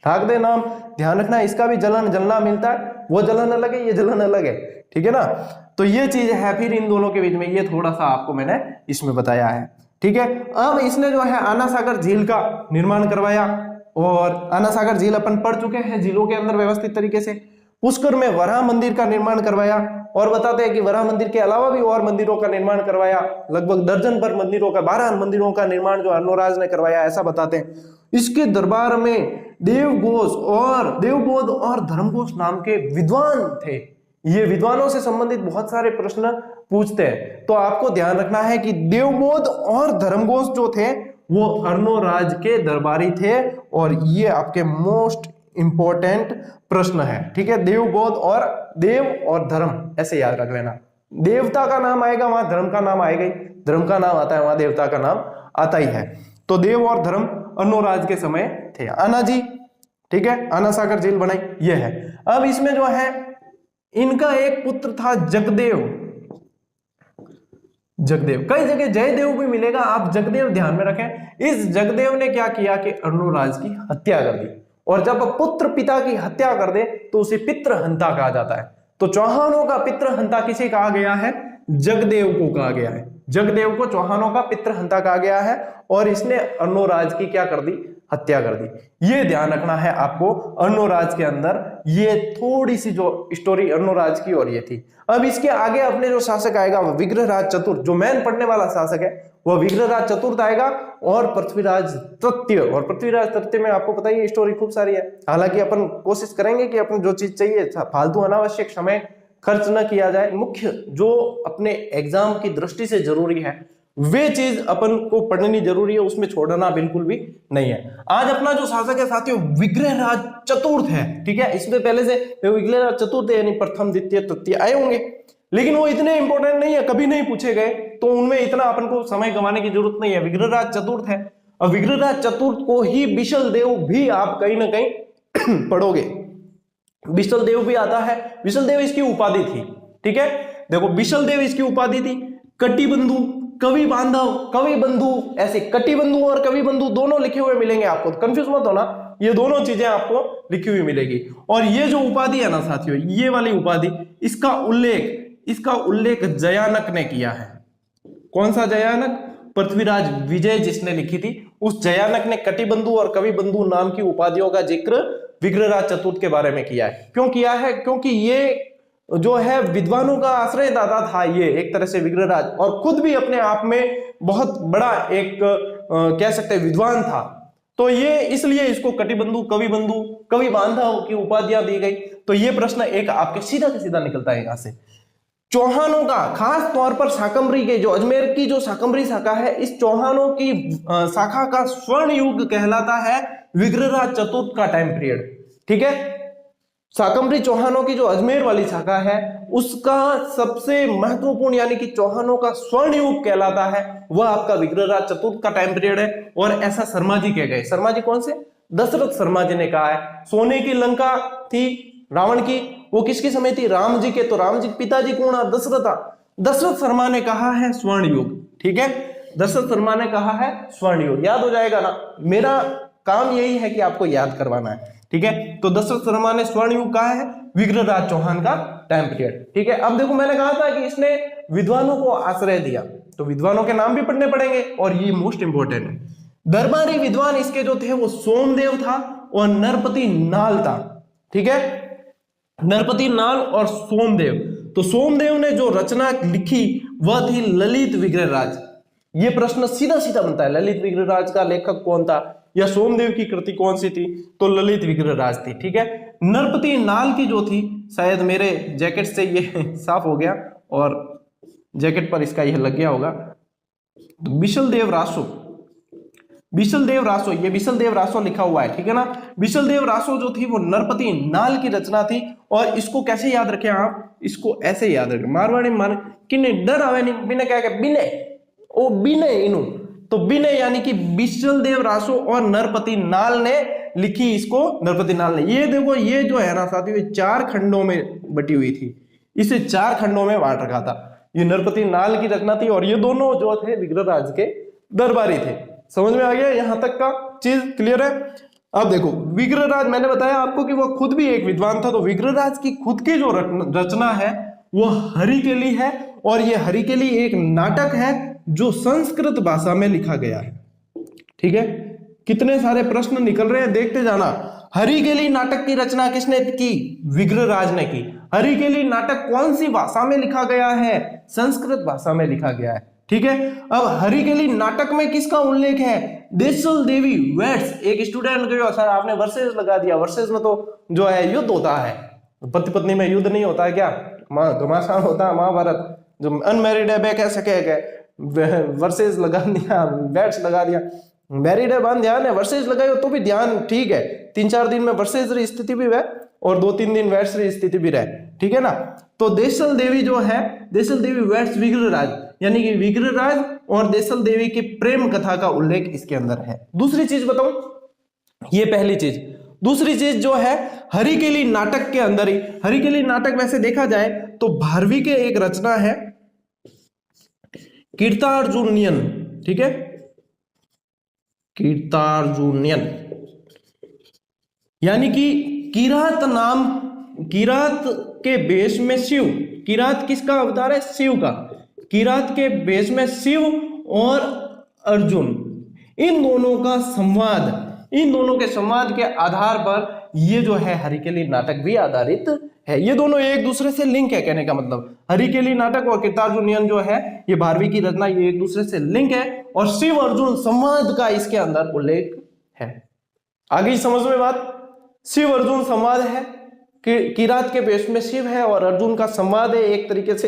ठाक दे नाम, ध्यान रखना इसका भी जलन जलना मिलता है, वो जलन अलग है ये जलन अलग है, ठीक है ना। तो ये चीज है फिर इन दोनों के बीच में, ये थोड़ा सा आपको मैंने इसमें बताया है, ठीक है। अब इसने जो है आना सागर झील का निर्माण करवाया और आना सागर झील अपन पढ़ चुके हैं झीलों के अंदर व्यवस्थित तरीके से। पुष्कर में वराह मंदिर का निर्माण करवाया और बताते हैं कि वराह मंदिर के अलावा भी और मंदिरों का निर्माण करवाया, लगभग दर्जन पर मंदिरों का 12 मंदिरों का निर्माण जो अर्णोराज ने करवाया ऐसा बताते हैं। इसके दरबार में देवघोष और धर्मघोष नाम के विद्वान थे, ये विद्वानों से संबंधित बहुत सारे प्रश्न पूछते हैं, तो आपको ध्यान रखना है कि देवबोध और धर्मघोष जो थे वो अर्णोराज के दरबारी थे, और ये आपके मोस्ट इंपॉर्टेंट प्रश्न है। ठीक है, देवबोध और देव और धर्म ऐसे याद रख लेना। देवता का नाम आएगा वहां धर्म का नाम आएगा ही, धर्म का नाम आता है वहां देवता का नाम आता ही है। तो देव और धर्म अर्णोराज के समय थे। आना जी, ठीक है, आना सागर जेल बनाई, ये है। अब इसमें जो है इनका एक पुत्र था जगदेव। जगदेव, कई जगह जयदेव भी मिलेगा, आप जगदेव ध्यान में रखें। इस जगदेव ने क्या किया कि अर्णोराज की हत्या कर दी, और जब पुत्र पिता की हत्या कर दे तो उसे पितृहंता कहा जाता है। तो चौहानों का पितृहंता किसे कहा गया है? जगदेव को कहा गया है। जगदेव को चौहानों का पितृहंता कहा गया है, और इसने अर्णोराज की क्या कर दी? हत्या कर दी। ये ध्यान रखना है आपको। अर्णोराज के अंदर ये थोड़ी सी जो स्टोरी अर्णोराज की और ये थी। अब इसके आगे अपने जो शासक आएगा वो विग्रहराज चतुर्थ, जो मेन पढ़ने वाला शासक है वो विग्रहराज चतुर्थ आएगा, और पृथ्वीराज तृतीय। और पृथ्वीराज तृतीय में आपको पता ही है स्टोरी खूब सारी है। हालांकि अपन कोशिश करेंगे कि अपन जो चीज चाहिए फालतू अनावश्यक समय खर्च न किया जाए, मुख्य जो अपने एग्जाम की दृष्टि से जरूरी है वे चीज अपन को पढ़नी जरूरी है, उसमें छोड़ना बिल्कुल भी नहीं है। आज अपना जो शासक है साथियों विग्रहराज चतुर्थ है। ठीक है, इसमें पहले से विग्रहराज चतुर्थ यानी प्रथम द्वितीय तृतीय आए होंगे, लेकिन वो इतने इंपॉर्टेंट नहीं है, कभी नहीं पूछे गए, तो उनमें इतना अपन को समय गंवाने की जरूरत नहीं है। विग्रहराज चतुर्थ है, और विग्रहराज चतुर्थ को ही बिशल देव भी आप कहीं ना कहीं पढ़ोगे। बिशल देव भी आता है, बिशल देव इसकी उपाधि थी। ठीक है, देखो बिशल देव इसकी उपाधि थी। कटिबंधु, कवि बांधव, कवि बंधु, ऐसे कटिबंधु और कवि बंधु दोनों लिखे हुए मिलेंगे आपको, कंफ्यूज मत होना, ये दोनों चीजें आपको लिखी हुई मिलेगी। और ये जो उपाधि है ना साथियों, ये वाली उपाधि, इसका उल्लेख जयानक ने किया है। कौन सा जयानक? पृथ्वीराज विजय जिसने लिखी थी, उस जयानक ने कटिबंधु और कवि बंधु नाम की उपाधियों का जिक्र विग्रहराज चतुर्थ के बारे में किया है। क्यों किया है? क्योंकि ये जो है विद्वानों का आश्रयदाता था ये एक तरह से विग्रहराज, और खुद भी अपने आप में बहुत बड़ा एक कह सकते हैं विद्वान था। तो ये इसलिए इसको कटिबंधु, कवि बंधु, कवि बांधव की उपाधियां दी गई। तो ये प्रश्न एक आपके सीधा का सीधा निकलता है यहां से। चौहानों का खास तौर पर शाकंभरी के जो अजमेर की जो शाकंभरी शाखा है, इस चौहानों की शाखा का स्वर्ण युग कहलाता है विग्रहराज चतुर्थ का टाइम पीरियड। ठीक है, शाकंभरी चौहानों की जो अजमेर वाली शाखा है उसका सबसे महत्वपूर्ण यानी कि चौहानों का स्वर्ण युग कहलाता है, वह आपका विग्रहराज चतुर्थ का टाइम पीरियड है। और ऐसा शर्मा जी कह गए। शर्मा जी कौन से? दशरथ शर्मा जी ने कहा है। सोने की लंका थी रावण की, वो किसके समय थी? राम जी के। तो राम जी के पिताजी कौन? दशरथ शर्मा ने कहा है स्वर्ण युग। ठीक है, दशरथ शर्मा ने कहा है स्वर्ण युग। याद हो जाएगा ना, मेरा काम यही है कि आपको याद करवाना है। ठीक है, तो दशरथ शर्मा ने स्वर्ण युग कहा है, विग्रहराज चौहान का टाइम पीरियड। ठीक है, अब देखो मैंने कहा था कि इसने विद्वानों को आश्रय दिया, तो विद्वानों के नाम भी पढ़ने पड़ेंगे, और ये मोस्ट इंपोर्टेंट है। दरबारी विद्वान इसके जो थे वो सोमदेव था और नरपति नाल था। ठीक है, नरपति नाल और सोमदेव। तो सोमदेव ने जो रचना लिखी वह थी ललित विग्रहराज। ये प्रश्न सीधा सीधा बनता है, ललित विग्रहराज का लेखक कौन था, या सोमदेव की कृति कौन सी थी? तो ललित विग्रहराज थी। ठीक है, नरपति नाल की जो थी, शायद मेरे जैकेट से ये साफ हो गया और जैकेट पर इसका यह लग गया होगा। तो बिशलदेव रासो, ये बिशलदेव रासो लिखा हुआ है। ठीक है ना, बिशलदेव रासो जो थी वो नरपति नाल की रचना थी। और इसको कैसे याद रखें आप? इसको ऐसे याद रखें, मारवाड़ी मान किन्ने डर आवे नहीं, बिने क्या के बिने ओ बिने इनु, तो बिने यानी कि बिशलदेव रासो और नरपति नाल ने लिखी इसको, नरपति नाल ने। ये देखो, ये जो है ना साथियों, 4 खंडों में बटी हुई थी, इसे 4 खंडों में बांट रखा था। ये नरपति नाल की रचना थी, और ये दोनों जो थे विग्रहराज के दरबारी थे। समझ में आ गया? यहां तक का चीज क्लियर है? अब देखो, विग्रहराज मैंने बताया आपको कि वह खुद भी एक विद्वान था, तो विग्रहराज की खुद की जो रचना है वह हरिकेली है, और यह हरिकेली एक नाटक है जो संस्कृत भाषा में लिखा गया है। ठीक है, कितने सारे प्रश्न निकल रहे हैं, देखते जाना। हरिकेली नाटक की रचना किसने की? विग्रहराज ने की। हरिकेली नाटक कौन सी भाषा में लिखा गया है? संस्कृत भाषा में लिखा गया है। ठीक है, अब हरिकेली नाटक में किसका उल्लेख है? देशल देवी वेट्स। एक स्टूडेंट जो सर आपने वर्सेस लगा दिया, वर्सेस में तो जो है युद्ध होता है, पति पत्नी में युद्ध नहीं होता है क्या? घमासान होता है महाभारत, जो अनमैरिड है वे कैसे कह वर्सेस लगा दिया, बैट्स लगा दिया, मैरिड है बांध ध्यान है, वर्सेस लगाए तो भी ध्यान ठीक है, 3-4 दिन में वर्सेस स्थिति भी है और 2-3 दिन वैट्स स्थिति भी रहे, ठीक है ना। तो देसल देवी जो है, देसल देवी वैट्स विग्रहराज, यानी कि विग्रहराज और देसल देवी की प्रेम कथा का उल्लेख इसके अंदर है। दूसरी चीज बताऊं, ये पहली चीज। दूसरी चीज जो है हरिकेली नाटक के अंदर ही, हरिकेली नाटक वैसे देखा जाए तो भारवी के एक रचना है कीर्तार्जुनियन, ठीक है, कीर्तार्जुनियन, यानी कि किरात नाम, किरात के बेश में शिव, किरात किसका अवतार है? शिव का। किरात के बेश में शिव और अर्जुन, इन दोनों का संवाद, इन दोनों के संवाद के आधार पर ये जो है हरिकेली नाटक भी आधारित है। ये दोनों एक दूसरे से लिंक है, कहने का मतलब हरिकेली नाटक और कीर्तार्जुनियन जो है ये भारवी की रचना, ये एक दूसरे से लिंक है और शिव अर्जुन संवाद का इसके अंदर उल्लेख है। आगे समझ में बात, शिव अर्जुन संवाद है, किरात के बेश में शिव है और अर्जुन का संवाद है एक तरीके से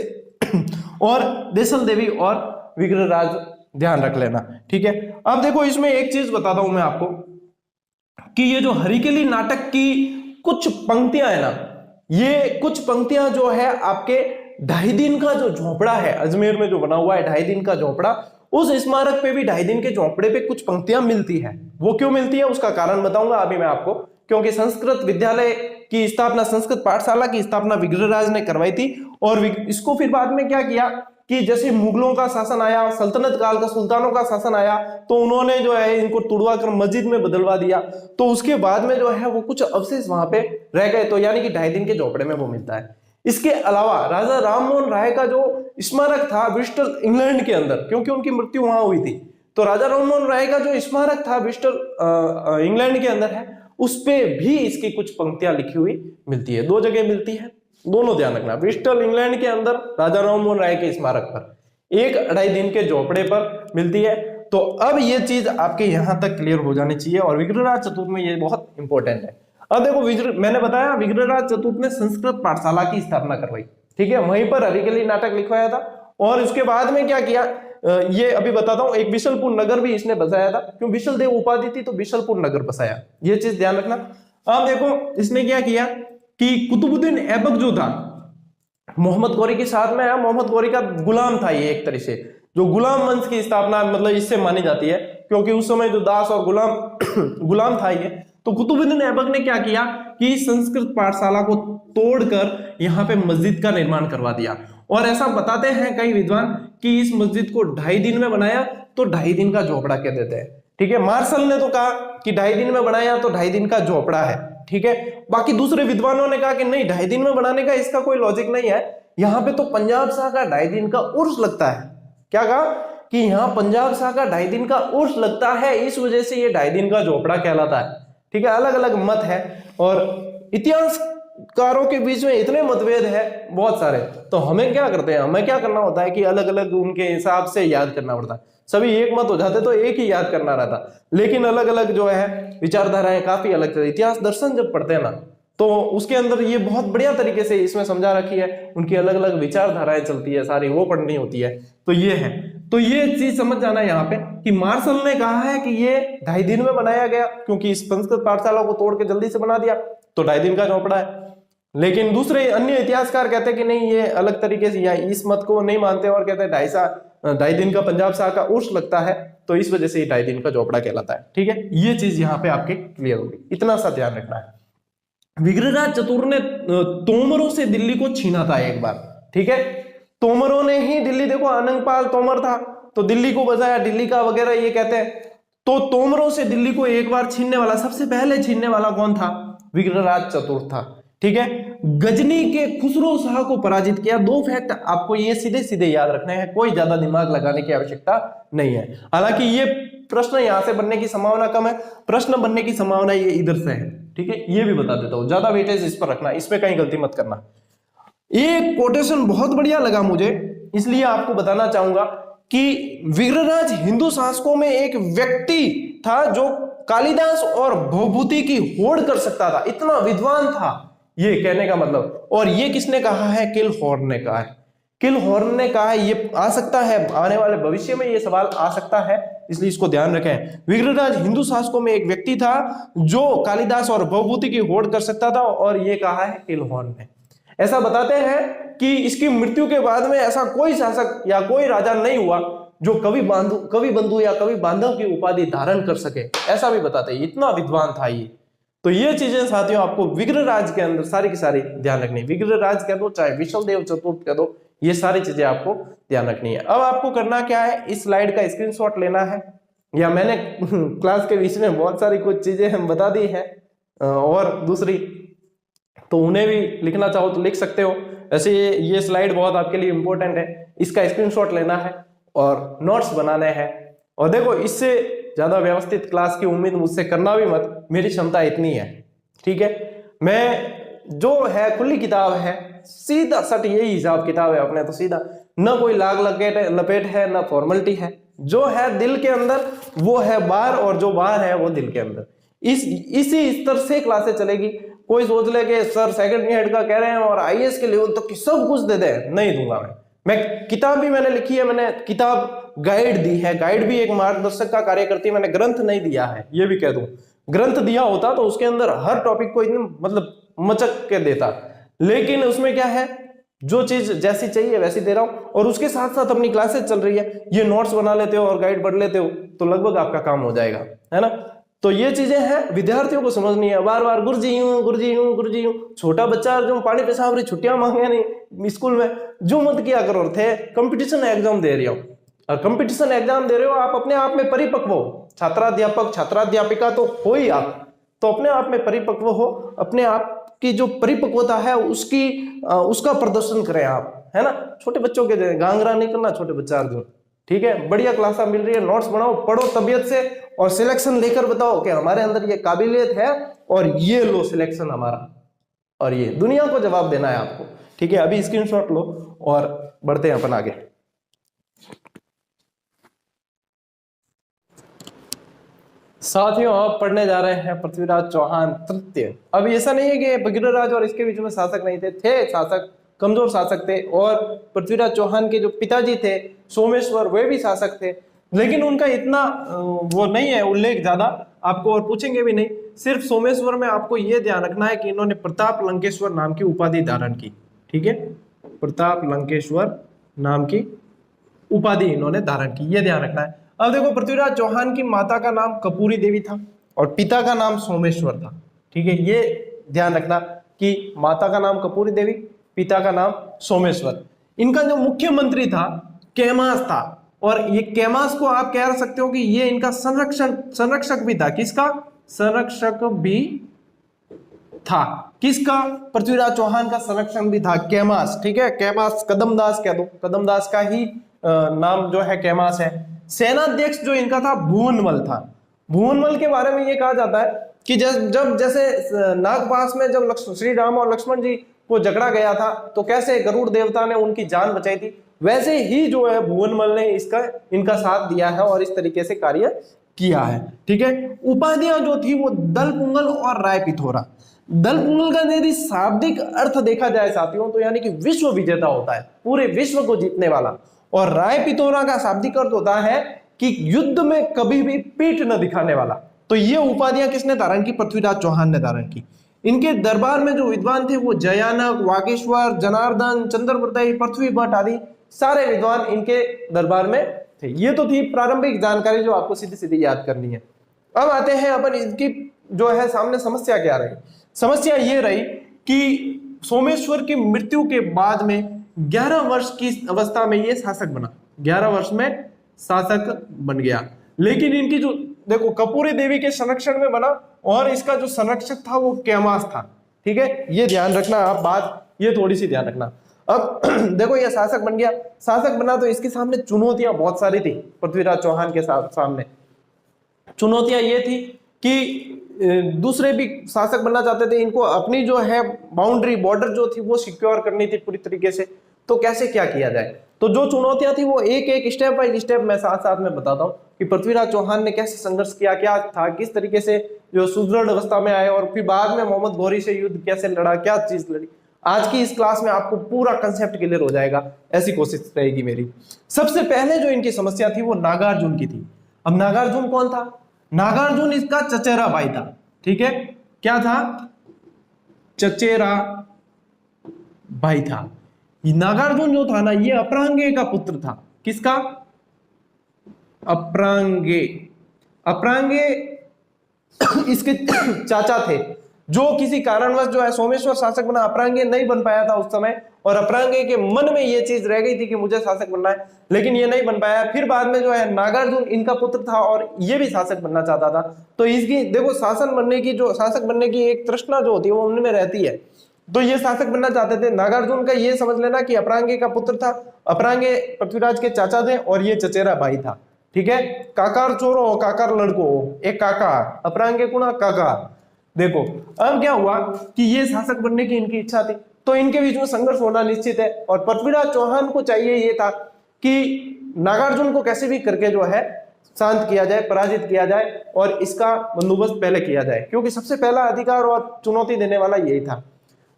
और देसल देवी और विग्रहराज, ध्यान रख लेना, ठीक है। अब देखो इसमें एक चीज बताता हूं मैं आपको कि ये जो हरिकेली नाटक की कुछ पंक्तियां है ना, ये कुछ पंक्तियां जो है आपके 2.5 दिन का जो झोपड़ा है अजमेर में जो बना हुआ है 2.5 दिन का झोपड़ा, उस स्मारक पे भी 2.5 दिन के झोपड़े पे कुछ पंक्तियां मिलती है। वो क्यों मिलती है उसका कारण बताऊंगा अभी मैं आपको, क्योंकि संस्कृत विद्यालय की स्थापना, संस्कृत पाठशाला की स्थापना विग्रहराज ने करवाई थी और इसको फिर बाद में क्या किया कि जैसे मुगलों का शासन आया, सल्तनत काल का सुल्तानों का शासन आया, तो उन्होंने जो है इनको तुड़वा कर मस्जिद में बदलवा दिया, तो उसके बाद में जो है वो कुछ अवशेष वहां पे रह गए, तो यानी कि 2.5 दिन के झोपड़े में वो मिलता है। इसके अलावा राजा राममोहन राय का जो स्मारक था ब्रिस्टल इंग्लैंड के अंदर, क्योंकि उनकी मृत्यु वहां हुई थी, तो राजा राममोहन राय का जो स्मारक था ब्रिस्टल इंग्लैंड के अंदर है, उस पे भी इसकी कुछ पंक्तियां लिखी हुई मिलती है। 2 जगह मिलती है, दोनों ध्यान रखना, ब्रिस्टल इंग्लैंड के अंदर राजा राममोहन राय के स्मारक पर, एक 2.5 दिन के झोपड़े पर मिलती है। तो अब ये चीज आपके यहां तक क्लियर हो जानी चाहिए और विग्रहराज चतुर्थ में ये बहुत इंपॉर्टेंट है। अब देखो मैंने बताया विग्रहराज चतुर्थ ने संस्कृत पाठशाला की स्थापना करवाई, ठीक है, वहीं पर हरिकेली नाटक लिखवाया था और उसके बाद में क्या किया ये अभी बताता हूं, एक बिशलपुर नगर भी इसने बसाया था, क्यों बिशल देव उपाधि थी तो बिशलपुर नगर बसाया, ये चीज ध्यान रखना। अब देखो इसने क्या किया कि कुतुबुद्दीन ऐबक जो था मोहम्मद गौरी के साथ में आया, मोहम्मद गौरी का गुलाम था ये, एक तरह से जो गुलाम वंश की स्थापना मतलब इससे मानी जाती है, क्योंकि उस समय जो दास और गुलाम था ये। तो कुतुबुद्दीन ऐबक ने क्या किया कि संस्कृत पाठशाला को तोड़कर यहाँ पे मस्जिद का निर्माण करवा दिया और ऐसा बताते हैं कई विद्वान कि इस मस्जिद को 2.5 दिन में बनाया, तो 2.5 दिन का झोपड़ा कह देते हैं, ठीक है। मार्शल ने तो कहा कि 2.5 दिन में बनाया तो 2.5 दिन का झोपड़ा है, ठीक है। बाकी दूसरे विद्वानों ने कहा कि नहीं 2.5 दिन में बनाने का इसका कोई लॉजिक नहीं है, यहाँ पे तो पंजाब शाह का 2.5 दिन का उर्स लगता है। क्या कहा कि यहाँ पंजाब शाह का 2.5 दिन का उर्स लगता है, इस वजह से ये 2.5 दिन का झोपड़ा कहलाता है, ठीक है। अलग अलग मत है और इतिहासकारों के बीच में इतने मतभेद है बहुत सारे, तो हमें क्या करते हैं, हमें क्या करना होता है कि अलग अलग उनके हिसाब से याद करना पड़ता है। सभी एक मत हो जाते तो एक ही याद करना रहता, लेकिन अलग अलग जो है विचारधाराएं काफी अलग है। इतिहास दर्शन जब पढ़ते हैं ना तो उसके अंदर ये बहुत बढ़िया तरीके से इसमें समझा रखी है, उनकी अलग अलग विचारधाराएं चलती है सारी, वो पढ़नी होती है। तो ये है, तो ये चीज समझ जाना यहाँ पे कि मार्शल ने कहा है कि ये 2.5 दिन में बनाया गया, क्योंकि इस संस्कृत पाठशाला को तोड़ के जल्दी से बना दिया तो 2.5 दिन का झोपड़ा है। लेकिन दूसरे अन्य इतिहासकार कहते हैं कि नहीं ये अलग तरीके से, या इस मत को नहीं मानते और कहते हैं 2.5 दिन का पंजाब शाह का उर्स लगता है, तो इस वजह से 2.5 दिन का झोपड़ा कहलाता है, ठीक है। ये चीज यहाँ पे आपके क्लियर होगी, इतना सा ध्यान रखना है। विग्रहराज चतुर्थ ने तोमरों से दिल्ली को छीना था एक बार, ठीक है। तोमरों ने ही दिल्ली, देखो अनंगपाल तोमर था तो दिल्ली को बसाया, दिल्ली का वगैरह ये कहते हैं। तो तोमरों से दिल्ली को एक बार छीनने वाला, सबसे पहले छीनने वाला कौन था? विग्रहराज चतुर्थ था, ठीक है। गजनी के खुसरो शाह को पराजित किया। 2 फैक्ट आपको ये सीधे सीधे याद रखने हैं, कोई ज्यादा दिमाग लगाने की आवश्यकता नहीं है। हालांकि ये प्रश्न यहां से बनने की संभावना कम है, प्रश्न बनने की संभावना ये इधर से है, ठीक है। ये भी बता देता हूं, ज्यादा वेटेज इस पर रखना, इसमें कहीं गलती मत करना। ये कोटेशन बहुत बढ़िया लगा मुझे, इसलिए आपको बताना चाहूंगा कि विग्रहराज हिंदू शासकों में एक व्यक्ति था जो कालिदास और भवभूति की होड़ कर सकता था, इतना विद्वान था। ये कहने का मतलब। और ये किसने कहा है? किलहॉर्न ने कहा है। किलहॉर्न ने कहा है। ये आ सकता है आने वाले भविष्य में ये सवाल आ सकता है, इसलिए इसको ध्यान रखें। विग्रहराज हिंदू शासकों में एक व्यक्ति था जो कालिदास और भवभूति की होड़ कर सकता था, और ये कहा है किलहॉर्न ने। ऐसा बताते हैं कि इसकी मृत्यु के बाद में ऐसा कोई शासक या कोई राजा नहीं हुआ जो कवि बंधु या कवि बांधव की उपाधि धारण कर सके, ऐसा भी बताते हैं। इतना विद्वान था ये। तो ये चीजें साथियों आपको विग्रहराज के अंदर सारी की सारी ध्यान रखनी है। विग्रहराज कह दो चाहे विश्वदेव चतुर्थ कह दो, ये सारी चीजें आपको ध्यान रखनी है। अब आपको करना क्या है, इस स्लाइड का स्क्रीनशॉट लेना है, या मैंने क्लास के बीच में बहुत सारी कुछ चीजें हम बता दी है और दूसरी तो उन्हें भी लिखना चाहो तो लिख सकते हो। ऐसे ये स्लाइड बहुत आपके लिए इंपॉर्टेंट है, इसका स्क्रीनशॉट लेना है और नोट्स बनाने हैं। और देखो, इससे ज्यादा व्यवस्थित क्लास की उम्मीद मुझसे करना भी मत, मेरी क्षमता इतनी है, ठीक है। मैं जो है खुली किताब है, सीधा सट यही हिसाब किताब है अपने, तो सीधा न कोई लाग लपेट है न फॉर्मेलिटी है। जो है दिल के अंदर वो है बाहर, और जो बाहर है वो दिल के अंदर। इसी स्तर से क्लासें चलेगी। कोई सोच ले कि सर सेकंड ग्रेड का कह रहे हैं और आईएएस के लेवल तक तो सब कुछ दे दे, नहीं दूंगा मैं किताब भी मैंने लिखी है, मैंने किताब गाइड दी है, गाइड भी एक मार्गदर्शक का कार्य करती है, मैंने ग्रंथ नहीं दिया है, ये भी कह दूं। ग्रंथ दिया होता तो उसके अंदर हर टॉपिक को इतने मतलब मचक के देता, लेकिन उसमें क्या है, जो चीज जैसी चाहिए वैसी दे रहा हूं, और उसके साथ साथ अपनी क्लासेस चल रही है, ये नोट्स बना लेते हो और गाइड पढ़ लेते हो तो लगभग आपका काम हो जाएगा, है ना। तो ये चीजें हैं, विद्यार्थियों को समझनी है। बार बार गुरुजी यूं गुरुजी यूं गुरुजी यूं, छोटा बच्चा जो पानी पेशाब रही छुट्टियां मांगे नहीं स्कूल में, जो मत किया करो। थे कंपटीशन एग्जाम दे रहे हो, और कंपटीशन एग्जाम दे रहे हो, आप अपने आप में परिपक्व हो, छात्राध्यापक छात्राध्यापिका तो हो ही आप, तो अपने आप में परिपक्व हो, अपने आप की जो परिपक्वता है उसका प्रदर्शन करें आप, है ना। छोटे बच्चों के गांगरा नहीं करना, छोटे बच्चा अर्जुन, ठीक है। बढ़िया क्लास मिल रही है, नोट्स बनाओ, पढ़ो तबियत से, और सिलेक्शन लेकर बताओ कि हमारे अंदर ये काबिलियत है और ये लो सिलेक्शन हमारा, और ये दुनिया को जवाब देना है आपको, ठीक है। अभी स्क्रीनशॉट लो और बढ़ते हैं अपन आगे। साथियों आप पढ़ने जा रहे हैं पृथ्वीराज चौहान तृतीय। अब ऐसा नहीं है कि विग्रहराज और इसके बीच में शासक नहीं थे शासक, कमजोर शासक थे, और पृथ्वीराज चौहान के जो पिताजी थे सोमेश्वर, वे भी शासक थे, लेकिन उनका इतना वो नहीं है उल्लेख ज्यादा आपको, और पूछेंगे भी नहीं। सिर्फ सोमेश्वर में आपको यह ध्यान रखना है कि इन्होंने प्रताप लंकेश्वर नाम की उपाधि धारण की, ठीक है। प्रताप लंकेश्वर नाम की उपाधि इन्होंने धारण की, यह ध्यान रखना है। अब देखो, पृथ्वीराज चौहान की माता का नाम कपूरी देवी था और पिता का नाम सोमेश्वर था, ठीक है। ये ध्यान रखना कि माता का नाम कपूरी देवी, पिता का नाम सोमेश्वर। इनका जो मुख्यमंत्री था कैमास था, और ये कैमास को आप कह सकते हो कि ये इनका संरक्षक भी था। किसका संरक्षक भी था? किसका? पृथ्वीराज चौहान का संरक्षण भी था कैमास, ठीक है। कैमास, कदमदास कह दो, कदमदास का ही नाम जो है कैमास है। सेनाध्यक्ष जो इनका था भुवनमल था। भुवनमल के बारे में ये कहा जाता है कि जब जैसे नागपास में जब श्री राम और लक्ष्मण जी को झगड़ा गया था तो कैसे गरुड़ देवता ने उनकी जान बचाई थी, वैसे ही जो है भुवनमल ने इनका साथ दिया है और इस तरीके से कार्य किया है, ठीक है। उपाधियां जो थी वो दलपुंगल और राय पिथोरा। दलपुंगल का यदि शाब्दिक अर्थ देखा जाए साथियों तो यानी कि विश्व विजेता होता है, पूरे विश्व को जीतने वाला, और राय पिथोरा का शाब्दिक अर्थ होता है कि युद्ध में कभी भी पीठ न दिखाने वाला। तो ये उपाधियां किसने धारण की? पृथ्वीराज चौहान ने धारण की। इनके दरबार में जो विद्वान थे वो जयानक, वागेश्वर, जनार्दन, चंद्रप्रदय, पृथ्वी भट्ट आदि सारे विद्वान इनके दरबार में थे। ये तो थी प्रारंभिक जानकारी जो आपको सीधी सीधी याद करनी है। अब आते हैं अपन इनकी जो है सामने समस्या क्या रही। समस्या ये रही कि सोमेश्वर की मृत्यु के बाद में 11 वर्ष की अवस्था में ये शासक बना, 11 वर्ष में शासक बन गया। लेकिन इनकी जो देखो कपूरी देवी के संरक्षण में बना, और इसका जो संरक्षक था वो कैमास था, ठीक है। ये ध्यान रखना आप बात, ये थोड़ी सी ध्यान रखना। अब देखो ये शासक बन गया, शासक बना तो इसके सामने चुनौतियां बहुत सारी थी। पृथ्वीराज चौहान के सामने चुनौतियां ये थी कि दूसरे भी शासक बनना चाहते थे, इनको अपनी जो है बाउंड्री बॉर्डर जो थी वो सिक्योर करनी थी पूरी तरीके से। तो कैसे क्या किया जाए? तो जो चुनौतियां थी वो एक एक स्टेप बाय स्टेप मैं साथ साथ में बताता हूँ कि पृथ्वीराज चौहान ने कैसे संघर्ष किया, क्या था, किस तरीके से जो सुदृढ़ अवस्था में आए और फिर बाद में मोहम्मद घोरी से युद्ध कैसे लड़ा, क्या चीज लड़ी। आज की इस क्लास में आपको पूरा कंसेप्ट क्लियर हो जाएगा, ऐसी कोशिश रहेगी मेरी। सबसे पहले जो इनकी समस्या थी वो नागार्जुन की थी। अब नागार्जुन कौन था? नागार्जुन इसका चचेरा भाई था, ठीक है, क्या था? चचेरा भाई था। नागार्जुन जो था ना, ये अपरांगे का पुत्र था। किसका? अपरांगे। अपरांगे इसके चाचा थे, जो किसी कारणवश जो है सोमेश्वर शासक बना, अपरांगे नहीं बन पाया था उस समय, और अपरांगे के मन में ये चीज रह गई थी कि मुझे शासक बनना है, लेकिन ये नहीं बन पाया। फिर बाद में जो है नागार्जुन इनका पुत्र था और ये भी शासक बनना चाहता था। तो इसकी देखो, शासक बनने की एक तृष्णा जो होती है वो उनमें रहती है, तो ये शासक बनना चाहते थे। नागार्जुन का ये समझ लेना कि अपरांगे का पुत्र था, अपरांगे पृथ्वीराज के चाचा थे और ये चचेरा भाई था, ठीक है। काकार चोरो हो, काकार लड़को हो, एक काका, अपरांगे कुणा काका। देखो अब क्या हुआ कि ये शासक बनने की इनकी इच्छा थी, तो इनके बीच में संघर्ष होना निश्चित है। और पृथ्वीराज चौहान को चाहिए ये था कि नागार्जुन को कैसे भी करके जो है शांत किया जाए, पराजित किया जाए और इसका बंदोबस्त पहले किया जाए, क्योंकि सबसे पहला अधिकार और चुनौती देने वाला यही था।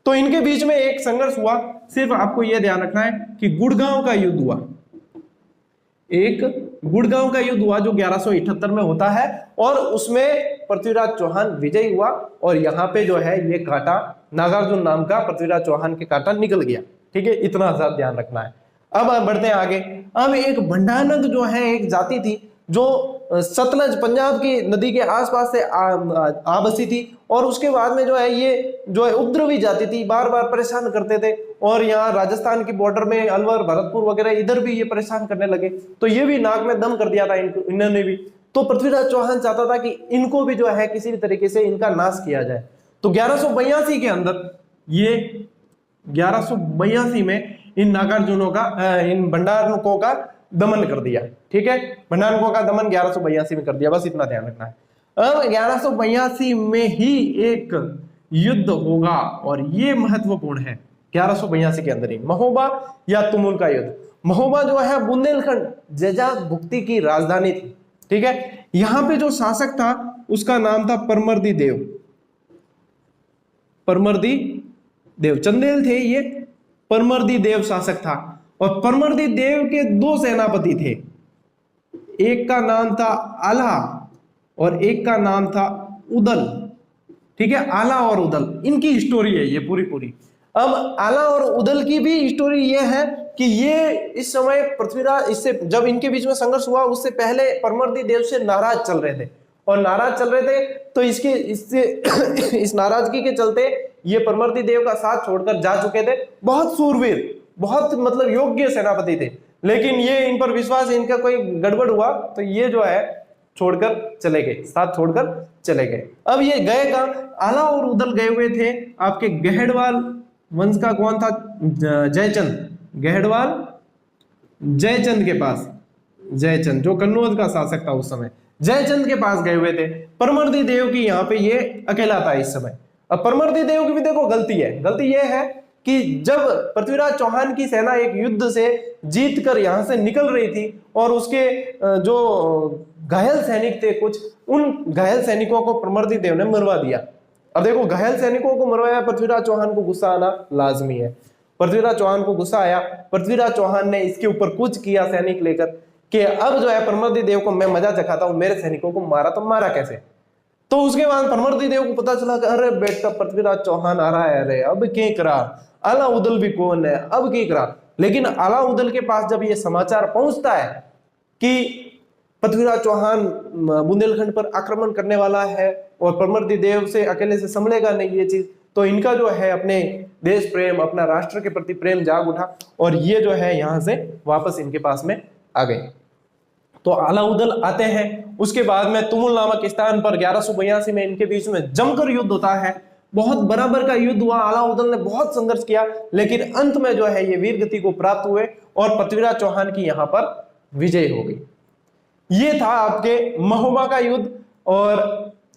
तो इनके बीच में एक संघर्ष हुआ। सिर्फ आपको यह ध्यान रखना है कि गुड़गांव का युद्ध हुआ, एक गुड़गांव का युद्ध हुआ जो 1178 में होता है, और उसमें पृथ्वीराज चौहान विजयी हुआ और यहाँ पे जो है ये कांटा, नागार्जुन नाम का पृथ्वीराज चौहान के कांटा निकल गया, ठीक है, इतना सा ध्यान रखना है। अब बढ़ते हैं आगे। अब एक भंडानग जो है एक जाति थी जो सतलज पंजाब की नदी के आसपास से आ बसी थी, और उसके बाद में जो है ये जो है उपद्रवी जाति थी, बार बार परेशान करते थे, और यहाँ राजस्थान की बॉर्डर में अलवर, भरतपुर वगैरह इधर भी ये परेशान करने लगे, तो ये भी नाक में दम कर दिया था इन्होंने भी। तो पृथ्वीराज चौहान चाहता था कि इनको भी जो है किसी भी तरीके से इनका नाश किया जाए। तो 1182 के अंदर, ये 1182 में इन नागार्जुनों का, इन भंडारकों का दमन कर दिया, ठीक है, भंडारकों का दमन 1182 में कर दिया, बस इतना ध्यान रखना है। अब 1182 में ही एक युद्ध होगा और ये महत्वपूर्ण है, 1182 के अंदर ही, महोबा या तुमुल का युद्ध। महोबा जो है बुंदेलखंड जैजा भुक्ति की राजधानी थी, ठीक है। यहां पे जो शासक था उसका नाम था परमर्दी देव। परमर्दी देव, चंदेल थे ये, परमर्दी देव शासक था। और परमर्दी देव के दो सेनापति थे, एक का नाम था आला और एक का नाम था उदल, ठीक है, आला और उदल, इनकी स्टोरी है ये पूरी पूरी। अब आला और उदल की भी स्टोरी ये है कि ये इस समय पृथ्वीराज, इससे जब इनके बीच में संघर्ष हुआ उससे पहले परमर्दी देव से नाराज चल रहे थे, और नाराज चल रहे थे तो इससे इस नाराजगी के चलते ये परमर्दी देव का साथ छोड़कर जा चुके थे। बहुत सूरवीर, बहुत मतलब योग्य सेनापति थे, लेकिन ये इन पर विश्वास, इनका कोई गड़बड़ हुआ तो ये जो है छोड़कर चले गए, साथ छोड़कर चले गए। अब ये गए कहां? आला और उदल गए हुए थे आपके गहड़वाल वंश का कौन था? जयचंद, गहड़वाल जयचंद के पास, जयचंद जो कन्नौज का शासक था उस समय, जयचंद के पास गए हुए थे। परमर्दी देव की यहाँ पे ये अकेला था इस समय। अब परमर्दी देव की भी देखो गलती है, गलती ये है कि जब पृथ्वीराज चौहान की सेना एक युद्ध से जीत कर यहां से निकल रही थी और उसके जो घायल सैनिक थे कुछ, उन घायल सैनिकों को परमर्दी देव ने मरवा दिया। अब देखो घायल सैनिकों को मरवाया, पृथ्वीराज चौहान को गुस्सा आना लाजमी है। पृथ्वीराज चौहान को गुस्सा आया, पृथ्वीराज चौहान ने इसके ऊपर कुछ किया सैनिक लेकर कि अब जो है परमर्दी देव को मैं मजा चखाता हूं, मेरे सैनिकों को मारा तो मारा कैसे। तो उसके बाद परमर्दी देव को पता चला कि अरे बेटा पृथ्वीराज चौहान आ रहा है, अरे अब क्या करा, आला उदल भी कौन है, अब क्या करा। लेकिन आला उदल के पास जब ये समाचार पहुंचता है कि पृथ्वीराज चौहान बुंदेलखंड पर आक्रमण करने वाला है और परमर्दी देव से अकेले से संभलेगा नहीं ये चीज, तो इनका जो है अपने देश प्रेम, अपना राष्ट्र के प्रति प्रेम जाग उठा और ये जो है यहां से वापस इनके पास में आ गए। तो आला उदल आते हैं, उसके बाद में तुमुल नामक स्थान पर 1182 में इनके बीच में जमकर युद्ध होता है, बहुत बराबर का युद्ध हुआ। आला उदल ने बहुत संघर्ष किया, लेकिन अंत में जो है ये वीर गति को प्राप्त हुए और पृथ्वीराज चौहान की यहां पर विजय हो गई। ये था आपके महोबा का युद्ध। और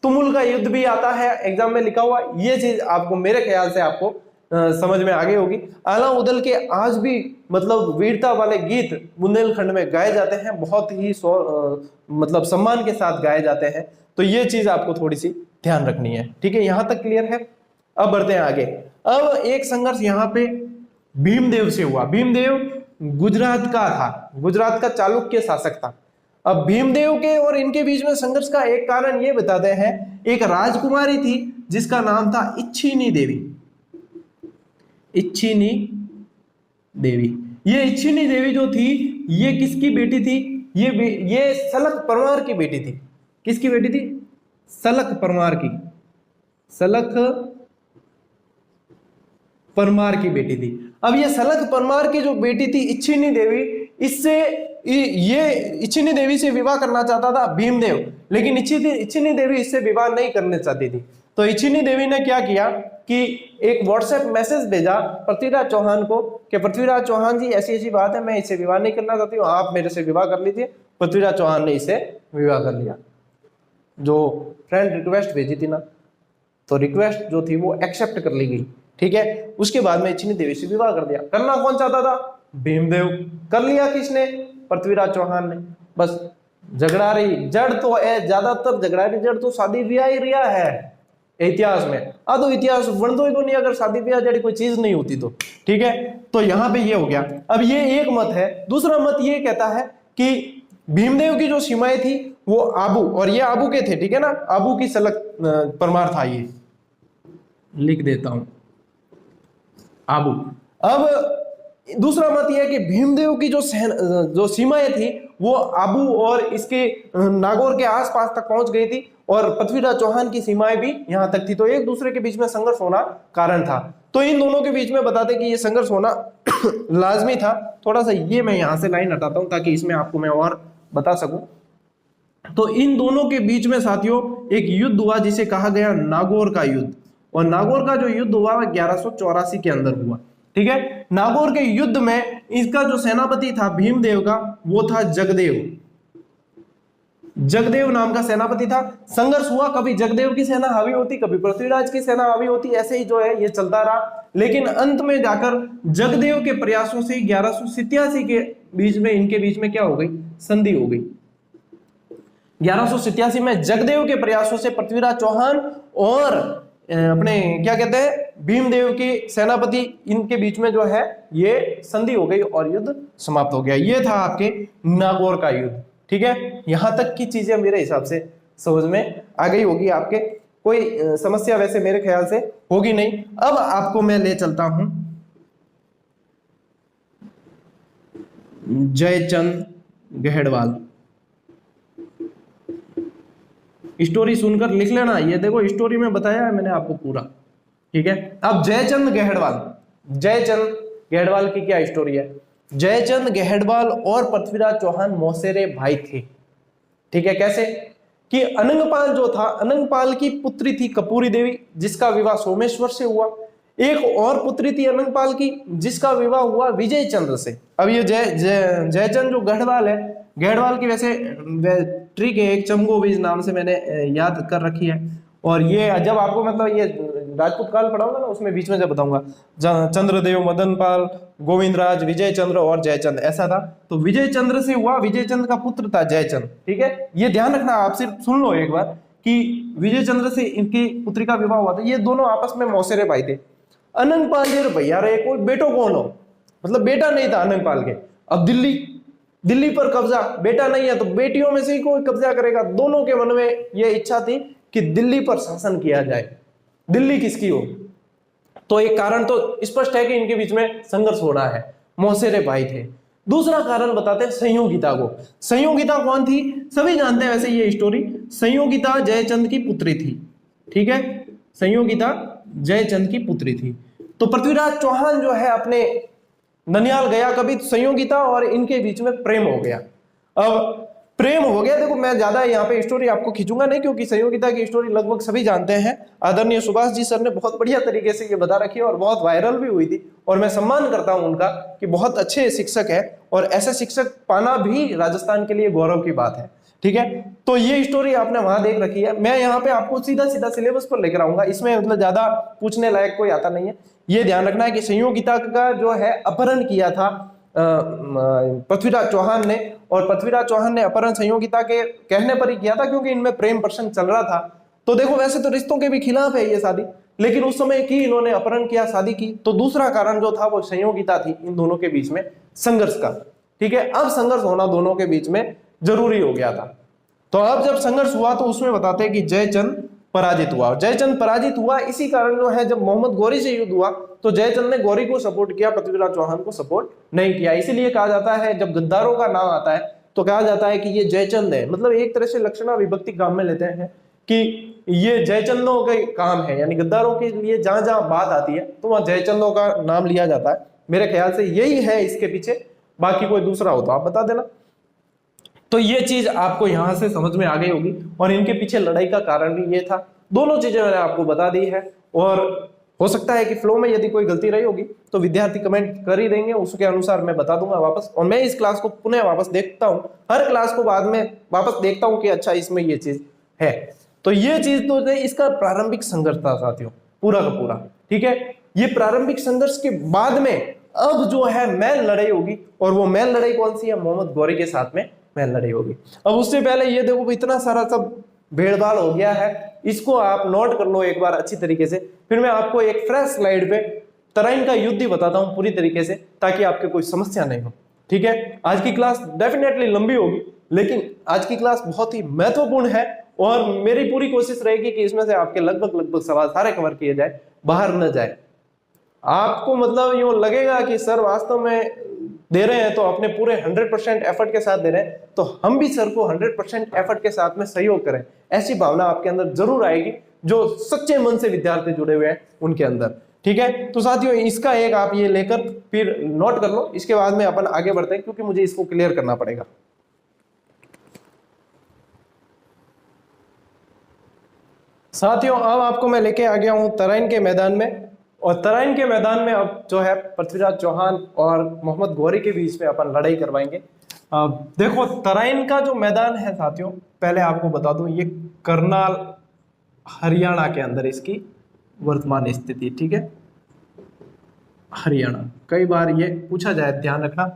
तुमुल का युद्ध भी आता है एग्जाम में लिखा हुआ, ये चीज आपको मेरे ख्याल से आपको समझ में आ गई होगी। आला उदल के आज भी मतलब वीरता वाले गीत बुंदेलखंड में गाए जाते हैं, बहुत ही मतलब सम्मान के साथ गाए जाते हैं। तो ये चीज आपको थोड़ी सी ध्यान रखनी है, ठीक है। यहां तक क्लियर है। अब बढ़ते हैं आगे। अब एक संघर्ष यहाँ पे भीमदेव से हुआ। भीमदेव गुजरात का था, गुजरात का चालुक्य शासक था। अब भीमदेव के और इनके बीच में संघर्ष का एक कारण ये बताते हैं, एक राजकुमारी थी जिसका नाम था इच्छिनी देवी। इच्छिनी देवी, ये इच्छिनी देवी जो थी ये किसकी बेटी थी? ये सलख परमार की बेटी थी। किसकी बेटी थी? सलख परमार की, सलख परमार की बेटी थी। अब ये सलख परमार की जो बेटी थी इच्छिनी देवी, इससे ये इच्छिनी देवी से विवाह करना चाहता था भीमदेव, लेकिन इच्छिनी देवी इससे विवाह नहीं करना चाहती थी। तो इच्छिनी देवी ने क्या किया कि एक व्हाट्सएप मैसेज भेजा पृथ्वीराज चौहान को कि पृथ्वीराज चौहान जी ऐसी ऐसी बात है, मैं इससे विवाह नहीं करना चाहती हूँ, आप मेरे से विवाह कर लीजिए। पृथ्वीराज चौहान ने इसे विवाह कर लिया। जो फ्रेंड रिक्वेस्ट भेजी थी ना, तो रिक्वेस्ट जो थी वो एक्सेप्ट कर ली गई, ठीक है। उसके बाद में इच्छिनी देवी से विवाह कर दिया। करना कौन चाहता था? भीमदेव। कर लिया किसने? पृथ्वीराज चौहान ने। बस झगड़ा रही जड़ तो है, ज्यादातर झगड़ा रही जड़ तो शादी ब्याह ही रिया है इतिहास में। तो इतिहास बन दो ही नहीं अगर शादी ब्याह जड़ी कोई चीज नहीं होती तो, ठीक है। तो यहां पे ये हो गया। अब ये एक मत है। दूसरा मत ये कहता है कि भीमदेव की जो सीमाएं थी वो आबू, और ये आबू के थे, ठीक है ना। आबू की सलख परमार था, ये लिख देता हूं आबू। अब दूसरा मत यह है कि भीमदेव की जो सीमाएं थी वो आबू और इसके नागौर के आसपास तक पहुंच गई थी, और पृथ्वीराज चौहान की सीमाएं भी यहां तक थी। तो एक दूसरे के बीच में संघर्ष होना कारण था। तो इन दोनों के बीच में बताते कि ये संघर्ष होना लाजमी था। थोड़ा सा ये मैं यहां से लाइन हटाता हूं ताकि इसमें आपको मैं और बता सकूं। तो इन दोनों के बीच में साथियों एक युद्ध हुआ जिसे कहा गया नागौर का युद्ध, और नागौर का जो युद्ध हुआ वह 1184 के अंदर हुआ, ठीक है। नागौर के युद्ध में इसका जो सेनापति था भीमदेव का, वो था जगदेव। जगदेव नाम का सेनापति था। संघर्ष हुआ, कभी जगदेव की सेना हावी होती, कभी पृथ्वीराज की सेना हावी होती, ऐसे ही जो है ये चलता रहा। लेकिन अंत में जाकर जगदेव के प्रयासों से 1187 के बीच में इनके बीच में क्या हो गई? संधि हो गई। 1187 में जगदेव के प्रयासों से पृथ्वीराज चौहान और अपने क्या कहते हैं भीमदेव के सेनापति, इनके बीच में जो है ये संधि हो गई और युद्ध समाप्त हो गया। ये था आपके नागौर का युद्ध, ठीक है। यहां तक की चीजें मेरे हिसाब से समझ में आ गई होगी आपके। कोई समस्या वैसे मेरे ख्याल से होगी नहीं। अब आपको मैं ले चलता हूं जयचंद गहड़वाल। स्टोरी सुनकर लिख लेना, ये देखो स्टोरी में बताया है मैंने आपको पूरा, ठीक है। अब जयचंद गहड़वाल, जयचंद गहड़वाल की क्या स्टोरी है? जयचंद गहड़वाल और पृथ्वीराज चौहान मौसेरे भाई थे, ठीक है। कैसे कि अनंगपाल जो था, अनंगपाल की पुत्री थी कपूरी देवी जिसका विवाह सोमेश्वर से हुआ। एक और पुत्री थी अनंगपाल की जिसका विवाह हुआ विजय चंद्र से। अब ये जयचंद जो गहड़वाल है, गहड़वाल की वैसे ट्रिक है, एक चमगो बीज नाम से मैंने याद कर रखी है। और ये जब आपको मतलब ये राजपूत काल पढ़ाऊंगा ना उसमें बीच में जब बताऊंगा, चंद्रदेव, मदनपाल, गोविंदराज, विजय चंद्र और जयचंद, ऐसा था। तो विजय चंद्र से हुआ, विजय चंद्र का पुत्र था जयचंद, ठीक है। ये ध्यान रखना, आप सिर्फ सुन लो एक बार कि विजय चंद्र से इनकी पुत्री का विवाह हुआ था। ये दोनों आपस में मौसेरे भाई थे। अनंगपाल जी भैया रहे, कोई बेटो कौन हो, मतलब बेटा नहीं था अनंगपाल के। अब दिल्ली पर कब्जा, बेटा नहीं है तो बेटियों में से ही कोई कब्जा करेगा। दोनों के मन में यह इच्छा थी कि दिल्ली पर शासन किया जाए, दिल्ली किसकी हो। तो एक कारण तो स्पष्ट है कि इनके बीच में संघर्ष हो रहा है, मौसेरे भाई थे। दूसरा कारण बताते हैं संयोगिता को। संयोगिता कौन थी? सभी जानते हैं वैसे ये स्टोरी। संयोगिता जयचंद की पुत्री थी, ठीक है। संयोगिता जयचंद की पुत्री थी। तो पृथ्वीराज चौहान जो है अपने ननियाल गया कभी, संयोगिता और इनके बीच में प्रेम हो गया। अब प्रेम हो गया, देखो मैं ज्यादा यहाँ पे स्टोरी आपको खींचूंगा नहीं क्योंकि संयोगिता की स्टोरी लगभग सभी जानते हैं। आदरणीय सुभाष जी सर ने बहुत बढ़िया तरीके से ये बता रखी है और बहुत वायरल भी हुई थी। और मैं सम्मान करता हूं उनका कि बहुत अच्छे शिक्षक है, और ऐसे शिक्षक पाना भी राजस्थान के लिए गौरव की बात है, ठीक है, तो ये स्टोरी आपने वहां देख रखी है। मैं यहाँ पे आपको सीधा सीधा सिलेबस पर लेकर आऊंगा, इसमें मतलब ज्यादा पूछने लायक कोई आता नहीं है। ये ध्यान रखना है कि संयोगिता का जो है अपहरण किया था पृथ्वीराज चौहान ने, और पृथ्वीराज चौहान ने अपहरण संयोगिता के कहने पर ही किया था, क्योंकि इनमें प्रेम प्रसंग चल रहा था। तो देखो वैसे तो रिश्तों के भी खिलाफ है ये शादी, लेकिन उस समय की इन्होंने अपहरण किया, शादी की। तो दूसरा कारण जो था वो संयोगिता थी इन दोनों के बीच में संघर्ष का। ठीक है, अब संघर्ष होना दोनों के बीच में जरूरी हो गया था। तो अब जब संघर्ष हुआ तो उसमें बताते हैं कि जयचंद पराजित हुआ, और जयचंद पराजित हुआ इसी कारण जो है, जब मोहम्मद गौरी से युद्ध हुआ तो जयचंद ने गौरी को सपोर्ट किया, पृथ्वीराज चौहान को सपोर्ट नहीं किया। इसीलिए कहा जाता है, जब गद्दारों का नाम आता है तो कहा जाता है कि ये जयचंद है। मतलब एक तरह से लक्षणा विभक्ति काम में लेते हैं कि ये जयचंदों के काम है, यानी गद्दारों के लिए जहां जहां बात आती है तो वहां जयचंदों का नाम लिया जाता है। मेरे ख्याल से यही है इसके पीछे, बाकी कोई दूसरा हो तो आप बता देना। तो ये चीज आपको यहां से समझ में आ गई होगी, और इनके पीछे लड़ाई का कारण भी ये था। दोनों चीजें मैंने आपको बता दी है, और हो सकता है कि फ्लो में यदि कोई गलती रही होगी तो विद्यार्थी कमेंट कर ही देंगे, उसके अनुसार मैं बता दूंगा वापस। और मैं इस क्लास को पुनः वापस देखता हूँ, हर क्लास को बाद में वापस देखता हूँ कि अच्छा इसमें ये चीज है। तो ये चीज तो इसका प्रारंभिक संघर्ष था साथियों, पूरा का पूरा। ठीक है, ये प्रारंभिक संघर्ष के बाद में अब जो है मैन लड़ाई होगी, और वो मैन लड़ाई कौन सी है? मोहम्मद गौरी के साथ में मैन लड़ाई होगी। अब उससे पहले ये देखो इतना सारा सब भेड़भाड़ हो गया है, इसको आप नोट कर लो एक बार अच्छी तरीके से। फिर मैं आपको एक फ्रेश स्लाइड पे तराइन का युद्ध ही बताता हूं पूरी तरीके से, ताकि आपके कोई समस्या नहीं हो। ठीक है, आज की क्लास डेफिनेटली लंबी होगी, लेकिन आज की क्लास बहुत ही महत्वपूर्ण है, और मेरी पूरी कोशिश रहेगी कि इसमें से आपके लगभग सवाल सारे कवर किए जाए, बाहर न जाए। आपको मतलब यूं लगेगा कि सर वास्तव में दे रहे हैं तो अपने पूरे 100% एफर्ट के साथ दे रहे हैं, तो हम भी सर को 100% एफर्ट के साथ में सहयोग करें, ऐसी भावना आपके अंदर जरूर आएगी, जो सच्चे मन से विद्यार्थी जुड़े हुए हैं उनके अंदर। ठीक है, तो साथियों इसका एक आप ये लेकर फिर नोट कर लो, इसके बाद में अपन आगे बढ़ते हैं, क्योंकि मुझे इसको क्लियर करना पड़ेगा। साथियों अब आपको मैं लेके आ गया हूं तराइन के मैदान में, और तराइन के मैदान में अब जो है पृथ्वीराज चौहान और मोहम्मद गौरी के बीच में अपन लड़ाई करवाएंगे। देखो तराइन का जो मैदान है साथियों, पहले आपको बता दूं ये करनाल हरियाणा के अंदर इसकी वर्तमान स्थिति। ठीक है, हरियाणा, कई बार ये पूछा जाए, ध्यान रखना।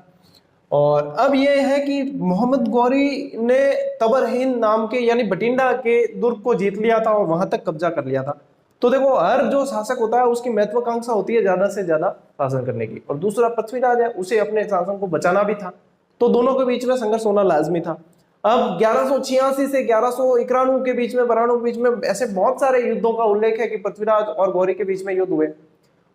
और अब ये है कि मोहम्मद गौरी ने तबरहीन नाम के यानी बठिंडा के दुर्ग को जीत लिया था और वहां तक कब्जा कर लिया था। तो देखो हर जो शासक होता है उसकी महत्वाकांक्षा होती है ज्यादा से ज्यादा शासन करने की, और दूसरा पृथ्वीराज है, उसे अपने शासन को बचाना भी था। तो दोनों के बीच में संघर्ष होना लाजमी था। अब 1186 से 1191 के बीच में, 92 के बीच में ऐसे बहुत सारे युद्धों का उल्लेख है कि पृथ्वीराज और गौरी के बीच में युद्ध हुए।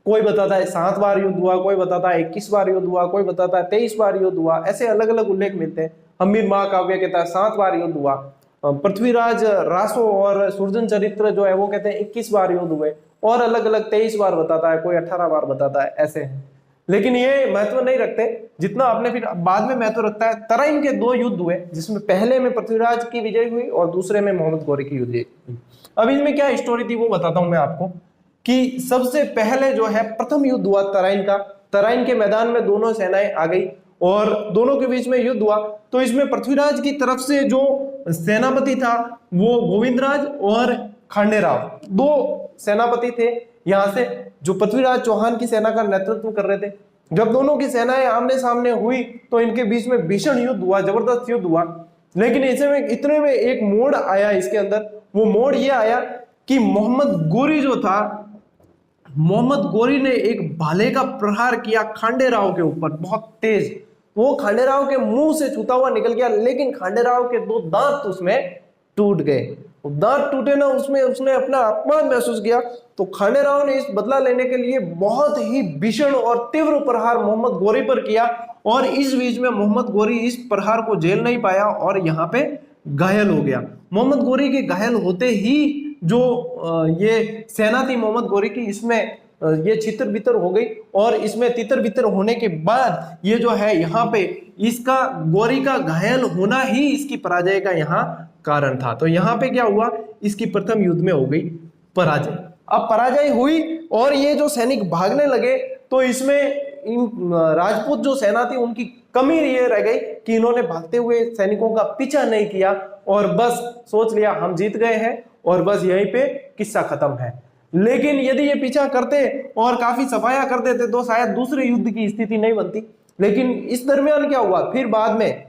कोई बताता है 7 बार युद्ध हुआ, कोई बताता है 21 बार युद्ध हुआ, कोई बताता है 23 बार युद्ध हुआ, ऐसे अलग अलग उल्लेख मिलते हैं। हम्मीर महाकाव्य कहता है 7 बार युद्ध हुआ। पृथ्वीराज रासो और सुरजन चरित्र जो है वो कहते हैं 21 बार युद्ध हुए, और अलग अलग 23 बार बताता है, कोई 18 बार बताता है, ऐसे है। लेकिन ये महत्व नहीं रखते जितना आपने फिर बाद में महत्व रखता है। तराइन के 2 युद्ध हुए, जिसमें पहले में पृथ्वीराज की विजय हुई और दूसरे में मोहम्मद गौरी की विजय हुई। अब इनमें क्या स्टोरी थी वो बताता हूं मैं आपको, कि सबसे पहले जो है प्रथम युद्ध हुआ तराइन का। तराइन के मैदान में दोनों सेनाएं आ गई और दोनों के बीच में युद्ध हुआ। तो इसमें पृथ्वीराज की तरफ से जो सेनापति था वो गोविंदराज और खांडेराव, 2 सेनापति थे यहां से, जो पृथ्वीराज चौहान की सेना का नेतृत्व कर रहे थे। जब दोनों की सेनाएं आमने सामने हुई तो इनके बीच में भीषण युद्ध हुआ, जबरदस्त युद्ध हुआ। लेकिन इतने में एक मोड़ आया इसके अंदर। वो मोड़ ये आया कि मोहम्मद गौरी जो था, मोहम्मद गौरी ने एक भाले का प्रहार किया खांडेराव के ऊपर, बहुत तेज। वो खांडेराव के मुंह से छूता हुआ निकल गया, लेकिन खांडेराव के 2 दांत उसमें टूट गए। दांत टूटे ना, उसमें उसने अपना अपमान महसूस किया। तो खांडेराव ने इस बदला लेने के लिए बहुत ही भीषण और तीव्र प्रहार मोहम्मद गौरी पर किया, और इस बीच में मोहम्मद गौरी इस प्रहार को झेल नहीं पाया और यहाँ पे घायल हो गया। मोहम्मद गौरी के घायल होते ही जो ये सेना थी मोहम्मद गौरी की, इसमें ये छितर बितर हो गई, और इसमें तितर बितर होने के बाद ये जो है यहाँ पे इसका गौरी का घायल होना ही इसकी पराजय का यहाँ कारण था। तो यहाँ पे क्या हुआ, इसकी प्रथम युद्ध में हो गई पराजय। अब पराजय हुई और ये जो सैनिक भागने लगे, तो इसमें इन राजपूत जो सेना थी उनकी कमी ये रह गई कि इन्होंने भागते हुए सैनिकों का पीछा नहीं किया और बस सोच लिया हम जीत गए हैं और बस यहीं पे किस्सा खत्म है। लेकिन यदि ये पीछा करते और काफी सफाया कर देते तो शायद दूसरे युद्ध की स्थिति नहीं बनती। लेकिन इस दरमियान क्या हुआ, फिर बाद में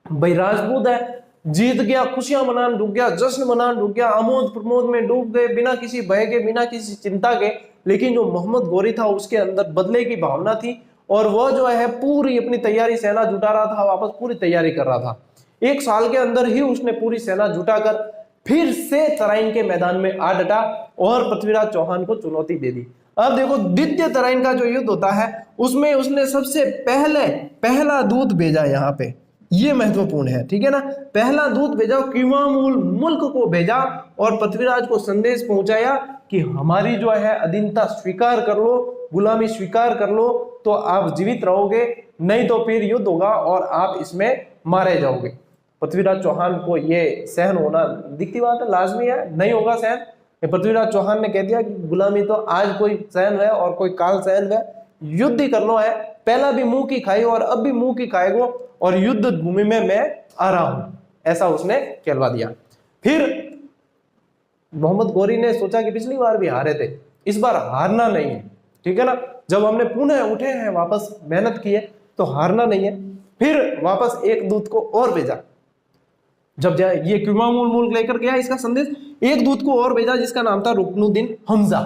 भाई राजपूत है जीत गया, खुशियां मनाने डूब गया, जश्न मनाने डूब गया, आमोद प्रमोद में डूब गए बिना किसी भय के, बिना किसी चिंता के। लेकिन जो मोहम्मद गौरी था उसके अंदर बदले की भावना थी और वह जो है पूरी अपनी तैयारी, सेना जुटा रहा था, वापस पूरी तैयारी कर रहा था। 1 साल के अंदर ही उसने पूरी सेना जुटाकर फिर से तराइन के मैदान में आ डटा और पृथ्वीराज चौहान को चुनौती दे दी। अब देखो द्वितीय तराइन का जो युद्ध होता है उसमें उसने सबसे पहला दूत भेजा, यहाँ पे ये महत्वपूर्ण है, ठीक है ना। पहला दूत भेजा, किवामुल मुल्क को भेजा और पृथ्वीराज को संदेश पहुंचाया कि हमारी जो है अधीनता स्वीकार कर लो, गुलामी स्वीकार कर लो तो आप जीवित रहोगे, नहीं तो फिर युद्ध होगा और आप इसमें मारे जाओगे। पृथ्वीराज चौहान को ये सहन होना दिखती बात है, लाजमी है, नहीं होगा सहन। पृथ्वीराज चौहान ने कह दिया कि गुलामी तो आज कोई सहन है और कोई काल सहन है, युद्ध ही करना है। पहला भी मुंह की खाई और अब भी मुंह की खाएगो और युद्ध भूमि में मैं आ रहा हूं, ऐसा उसने कहलवा दिया। फिर मोहम्मद गौरी ने सोचा कि पिछली बार भी हारे थे, इस बार हारना नहीं है, ठीक है ना। जब हमने पुनः उठे हैं, वापस मेहनत की है तो हारना नहीं है। फिर वापस एक दूत को और भेजा, जब ये किवामुल मुल्क लेकर गया इसका संदेश, एक दूत को और भेजा जिसका नाम था रुकनुद्दीन हमजा।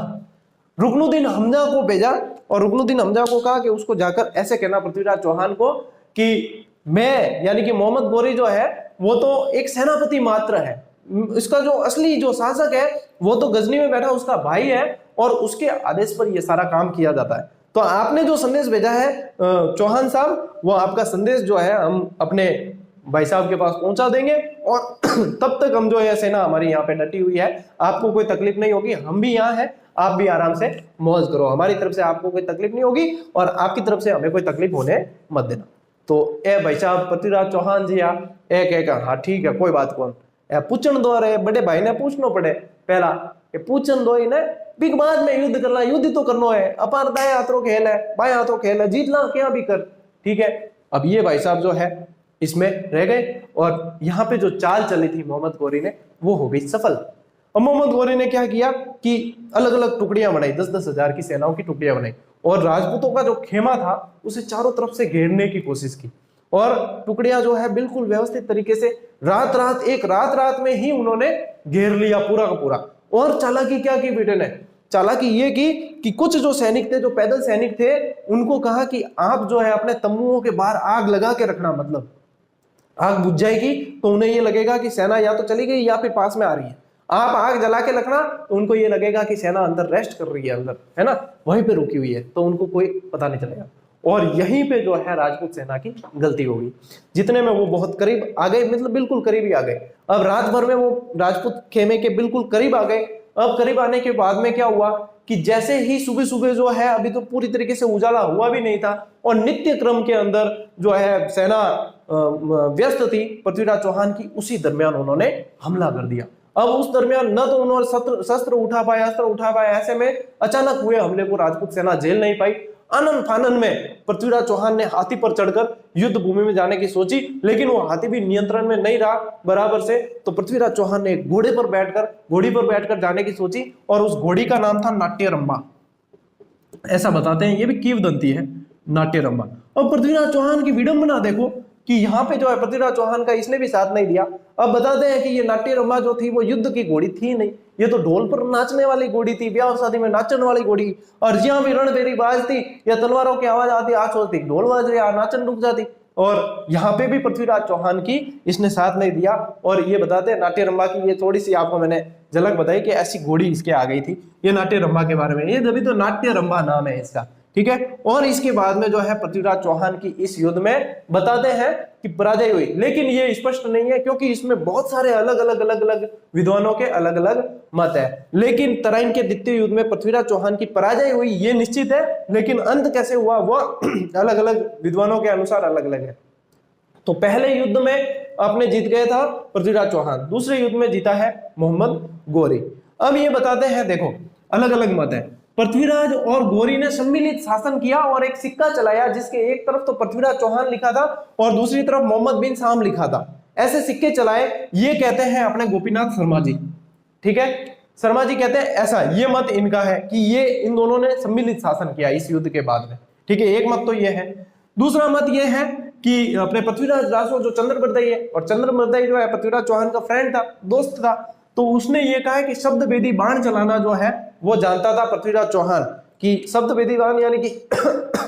रुकनुद्दीन हमजा को भेजा और रुकनुद्दीन हमजा को कहा कि उसको जाकर ऐसे कहना पृथ्वीराज चौहान को कि मैं यानी कि मोहम्मद गौरी जो है वो तो एक सेनापति मात्र है, इसका जो असली जो शासक है वो तो गजनी में बैठा उसका भाई है और उसके आदेश पर ये सारा काम किया जाता है। तो आपने जो संदेश भेजा है चौहान साहब, वो आपका संदेश जो है हम अपने भाई साहब के पास पहुंचा देंगे और तब तक हम जो है सेना हमारी यहाँ पे डटी हुई है, आपको कोई तकलीफ नहीं होगी, हम भी यहाँ हैं, आप भी आराम से मौज करो, हमारी तरफ से आपको कोई तकलीफ नहीं होगी और आपकी तरफ से हमें कोई तकलीफ होने मत देना। तो ए भाई साहब पृथ्वीराज चौहान जी आ एक हाँ ठीक है कोई बात कौन पूछन दो रहे, बड़े भाई ने पूछना पड़े पहला पूछन दो इन्हें बिग बाद में युद्ध करना, युद्ध तो करना है, अपार दाएं हाथों खेल है, बाएं हाथों खेल है, जीतना क्या भी कर, ठीक है। अब ये भाई साहब जो है इसमें रह गए और यहाँ पे जो चाल चली थी मोहम्मद गौरी ने वो हो गई सफल। अब मोहम्मद गौरी ने क्या किया कि अलग अलग टुकड़ियां बनाई, 10-10 हजार की सेनाओं की टुकड़ियां बनाई और राजपूतों का जो खेमा था उसे चारों तरफ से घेरने की कोशिश की और टुकड़ियां जो है बिल्कुल व्यवस्थित तरीके से एक रात में ही उन्होंने घेर लिया पूरा का पूरा। और चालाकी क्या की बेटे ने, चालाकी ये की कि कुछ जो सैनिक थे, जो पैदल सैनिक थे, उनको कहा कि आप जो है अपने तंबुओं के बाहर आग लगा के रखना, मतलब आग बुझ जाएगी तो उन्हें ये लगेगा कि सेना या तो चली गई या फिर पास में आ रही है। आप आग जला के रखना तो उनको ये लगेगा कि सेना अंदर रेस्ट कर रही है, अंदर है ना, वहीं पे रुकी हुई है, तो उनको कोई पता नहीं चलेगा। और यहीं पे जो है राजपूत सेना की गलती होगी, जितने में वो बहुत करीब आ गए, मतलब बिल्कुल करीब ही आ गए। अब रात भर में वो राजपूत खेमे के बिल्कुल करीब आ गए। अब करीब आने के बाद में क्या हुआ कि जैसे ही सुबह सुबह जो है, अभी तो पूरी तरीके से उजाला हुआ भी नहीं था और नित्य क्रम के अंदर जो है सेना व्यस्त थी पृथ्वीराज चौहान की, उसी दरमियान उन्होंने हमला कर दिया। अब उस दरमियान न तो उन्होंने शस्त्र उठा पाया, अस्त्र उठा पाया, ऐसे में अचानक हुए हमले को राजपूत सेना झेल नहीं पाई। आनंद फानन में पृथ्वीराज चौहान ने हाथी पर चढ़कर युद्ध भूमि में जाने की सोची, लेकिन वो हाथी भी नियंत्रण में नहीं रहा बराबर से, तो पृथ्वीराज चौहान ने घोड़ी पर बैठकर जाने की सोची और उस घोड़ी का नाम था नाट्यरंबा, ऐसा बताते हैं, ये भी किंवदंती है नाट्यरंबा। अब पृथ्वीराज चौहान की विडंबना देखो कि यहाँ पे जो है पृथ्वीराज चौहान का इसने भी साथ नहीं दिया। अब बताते हैं कि ये नाट्यरंबा जो थी वो युद्ध की घोड़ी थी नहीं, ये तो ढोल पर नाचने वाली घोड़ी थी, ब्याह शादी में नाचने वाली घोड़ी। और जहां भी रणबेरी बाजती या तलवारों की आवाज आती, आज सोचती ढोल बाज रही, नाचन रुक जाती। और यहाँ पे भी पृथ्वीराज चौहान की इसने साथ नहीं दिया। और ये बताते हैं नाट्यरंबा की, ये थोड़ी सी आपको मैंने झलक बताई कि ऐसी घोड़ी इसके आ गई थी, ये नाट्यरंबा के बारे में, ये तभी तो नाट्यरंबा नाम है इसका, ठीक है। और इसके बाद में जो है पृथ्वीराज चौहान की इस युद्ध में बताते हैं कि पराजय हुई, लेकिन ये स्पष्ट नहीं है क्योंकि इसमें बहुत सारे अलग अलग विद्वानों के अलग अलग मत है। लेकिन तराइन के द्वितीय युद्ध में पृथ्वीराज चौहान की पराजय हुई ये निश्चित है, लेकिन अंत कैसे हुआ वो अलग अलग विद्वानों के अनुसार अलग अलग है। तो पहले युद्ध में आपने जीत गया था पृथ्वीराज चौहान, दूसरे युद्ध में जीता है मोहम्मद गौरी। अब ये बताते हैं, देखो अलग अलग मत है, पृथ्वीराज और गौरी ने सम्मिलित शासन किया और एक सिक्का चलाया जिसके एक तरफ तो पृथ्वीराज चौहान लिखा था और दूसरी तरफ मोहम्मद बिन शाम लिखा था। ऐसे सिक्के चलाए, ये कहते हैं अपने गोपीनाथ शर्मा जी। ठीक है, शर्मा जी कहते हैं ऐसा, ये मत इनका है कि ये इन दोनों ने सम्मिलित शासन किया इस युद्ध के बाद में। ठीक है, एक मत तो ये है। दूसरा मत ये है कि अपने पृथ्वीराज रासो जो चंद्रबरदाई है, और चंद्रबरदाई जो है पृथ्वीराज चौहान का फ्रेंड था, दोस्त था, तो उसने ये कहा कि शब्द वेदी बाण चलाना जो है वो जानता था पृथ्वीराज चौहान, कि शब्द वेदी बाण यानी कि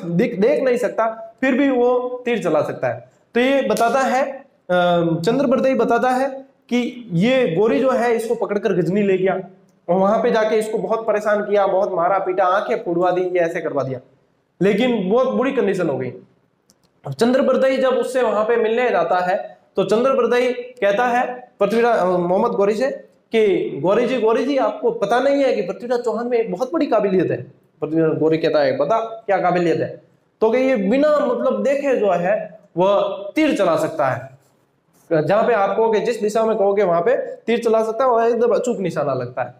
देख नहीं सकता फिर भी वो तीर चला सकता है। तो ये बताता है, चंद्रबरदाई बताता है कि ये गोरी जो है इसको पकड़कर गजनी ले गया और वहां पे जाके इसको बहुत परेशान किया, बहुत मारा पीटा, आंखें फुड़वा दी, ये ऐसे करवा दिया, लेकिन बहुत बुरी कंडीशन हो गई। चंद्रबरदाई जब उससे वहां पे मिलने जाता है तो चंद्रबरदाई कहता है पृथ्वीराज मोहम्मद गौरी से कि गौरी जी आपको पता नहीं है कि पृथ्वीराज चौहान में एक बहुत बड़ी काबिलियत है। पृथ्वीराज गौरी कहता है बता क्या काबिलियत है? तो कि ये बिना मतलब देखे जो है वह तीर चला सकता है, जहां पे आप कहोगे, जिस दिशा में कहोगे वहां पे तीर चला सकता है और एकदम अचूक निशाना लगता है।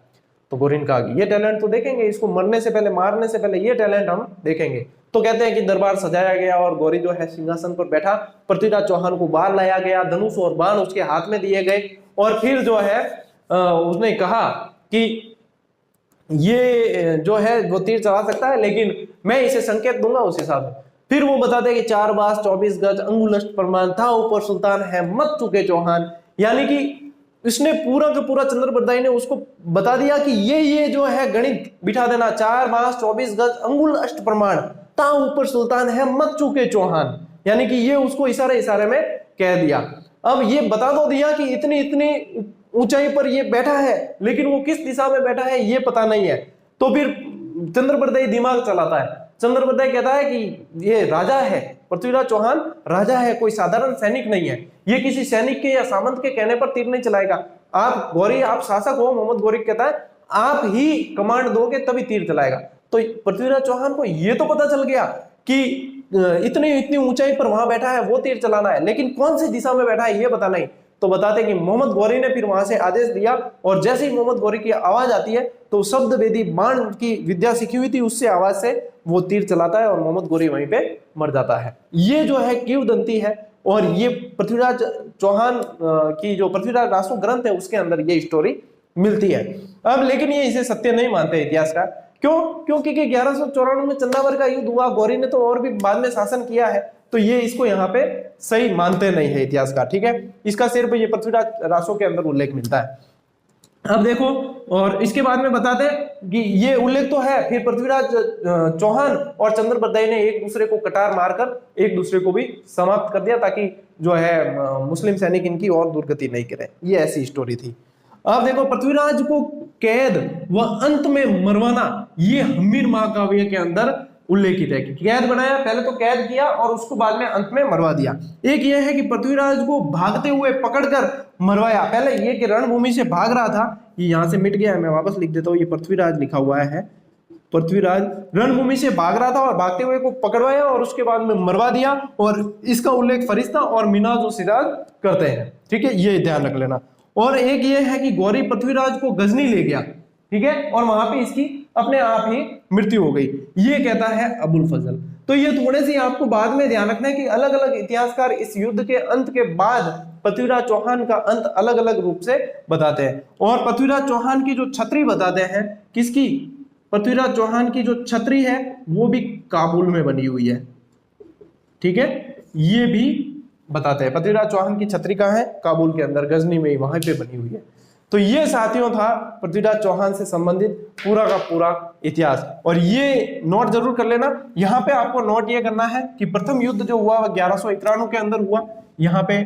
तो गौरी ने कहा कि ये टैलेंट तो देखेंगे, इसको मरने से पहले, मारने से पहले ये टैलेंट हम देखेंगे। तो कहते हैं कि दरबार सजाया गया और गौरी जो है सिंहासन पर बैठा, पृथ्वीराज चौहान को बाहर लाया गया, धनुष और बाण उसके हाथ में दिए गए और फिर जो है उसने कहा कि ये जो है वो तीर चला सकता है, लेकिन मैं इसे संकेत दूंगा उस हिसाब से। फिर वो बताते हैं कि 4 बास 24 गज अंगुलष्ट प्रमाण था ऊपर सुल्तान है मत चुके चौहान, यानी कि इसने पूरा का पूरा चंद्रबरदाई ने उसको बता दिया कि ये जो है गणित बिठा देना, 4 बास 24 गज अंगुल अष्ट प्रमाण ता ऊपर सुल्तान है मत चुके चौहान, यानी कि ये उसको इशारे में कह दिया। अब ये बता दो दिया कि इतनी इतनी ऊंचाई पर ये बैठा है, लेकिन वो किस दिशा में बैठा है ये पता नहीं है। तो फिर चंद्रबरदाई दिमाग चलाता है, चंद्रबरदाई कहता है कि ये राजा है, पृथ्वीराज चौहान राजा है, कोई साधारण सैनिक नहीं है, ये किसी सैनिक के या सामंत के कहने पर तीर नहीं चलाएगा। आप गौरी, आप शासक हो, मोहम्मद गौरी कहता है आप ही कमांड दोगे तभी तीर चलाएगा। तो पृथ्वीराज चौहान को ये तो पता चल गया कि इतनी ऊंचाई पर वहां बैठा है वो तीर चलाना है, लेकिन कौन सी दिशा में बैठा है ये पता नहीं। तो बताते कि मोहम्मद गौरी ने फिर वहां से आदेश दिया और जैसे ही मोहम्मद गौरी की आवाज आती है तो शब्द वेदी बाण की विद्या सीखी हुई थी उससे आवाज से वो तीर चलाता है और मोहम्मद गौरी वहीं पे मर जाता है। ये जो है किंवदंती है और ये पृथ्वीराज चौहान की जो पृथ्वीराज रासो ग्रंथ है उसके अंदर ये स्टोरी मिलती है। अब लेकिन ये इसे सत्य नहीं मानते इतिहासकार, क्यों? क्योंकि 1194 में चंदावर का युद्ध हुआ, गौरी ने तो और भी बाद में शासन किया है, तो ये इसको यहाँ पे सही मानते नहीं है इतिहासकार। ठीक है, इसका सिर्फ ये पृथ्वीराज रासो के अंदर उल्लेख मिलता है। अब देखो, और इसके बाद में बताते हैं कि ये उल्लेख तो है, फिर पृथ्वीराज चौहान और चंद्रबरदाई ने एक दूसरे को कटार मारकर एक दूसरे को भी समाप्त कर दिया ताकि जो है मुस्लिम सैनिक इनकी और दुर्गति नहीं करे। ये ऐसी स्टोरी थी। अब देखो, पृथ्वीराज को कैद व अंत में मरवाना ये हम्मीर महाकाव्य के अंदर उल्लेखित है कि कैद बनाया, पहले तो कैद किया और उसको बाद में अंत में मरवा दिया। एक ये है कि पृथ्वीराज को भागते हुए पकड़कर मरवाया। पहले ये कि रणभूमि से भाग रहा था, ये यहां से मिट गया है, मैं वापस लिख देता हूँ, ये पृथ्वीराज लिखा हुआ है। पृथ्वीराज रणभूमि से भाग रहा था और भागते हुए को पकड़वाया और उसके बाद में मरवा दिया, और इसका उल्लेख फरिश्ता और मिनाज और सिराज करते हैं। ठीक है, ये ध्यान रख लेना। और एक ये है कि गौरी पृथ्वीराज को गजनी ले गया, ठीक है, और वहां पे इसकी अपने आप ही मृत्यु हो गई, ये कहता है अबुल फजल। तो ये थोड़े से आपको बाद में ध्यान रखना है कि अलग अलग इतिहासकार इस युद्ध के अंत के बाद पृथ्वीराज चौहान का अंत अलग अलग रूप से बताते हैं। और पृथ्वीराज चौहान की जो छतरी बताते हैं, किसकी? पृथ्वीराज चौहान की जो छतरी है वो भी काबुल में बनी हुई है। ठीक है, ये भी बताते हैं पृथ्वीराज चौहान की छतरी कहाँ है? काबुल के अंदर, गजनी में, वहां पे बनी हुई है। तो ये साथियों था पृथ्वीराज चौहान से संबंधित पूरा का पूरा इतिहास। और ये नोट जरूर कर लेना, यहाँ पे आपको नोट ये करना है कि प्रथम युद्ध जो हुआ 1191 के अंदर हुआ, यहाँ पे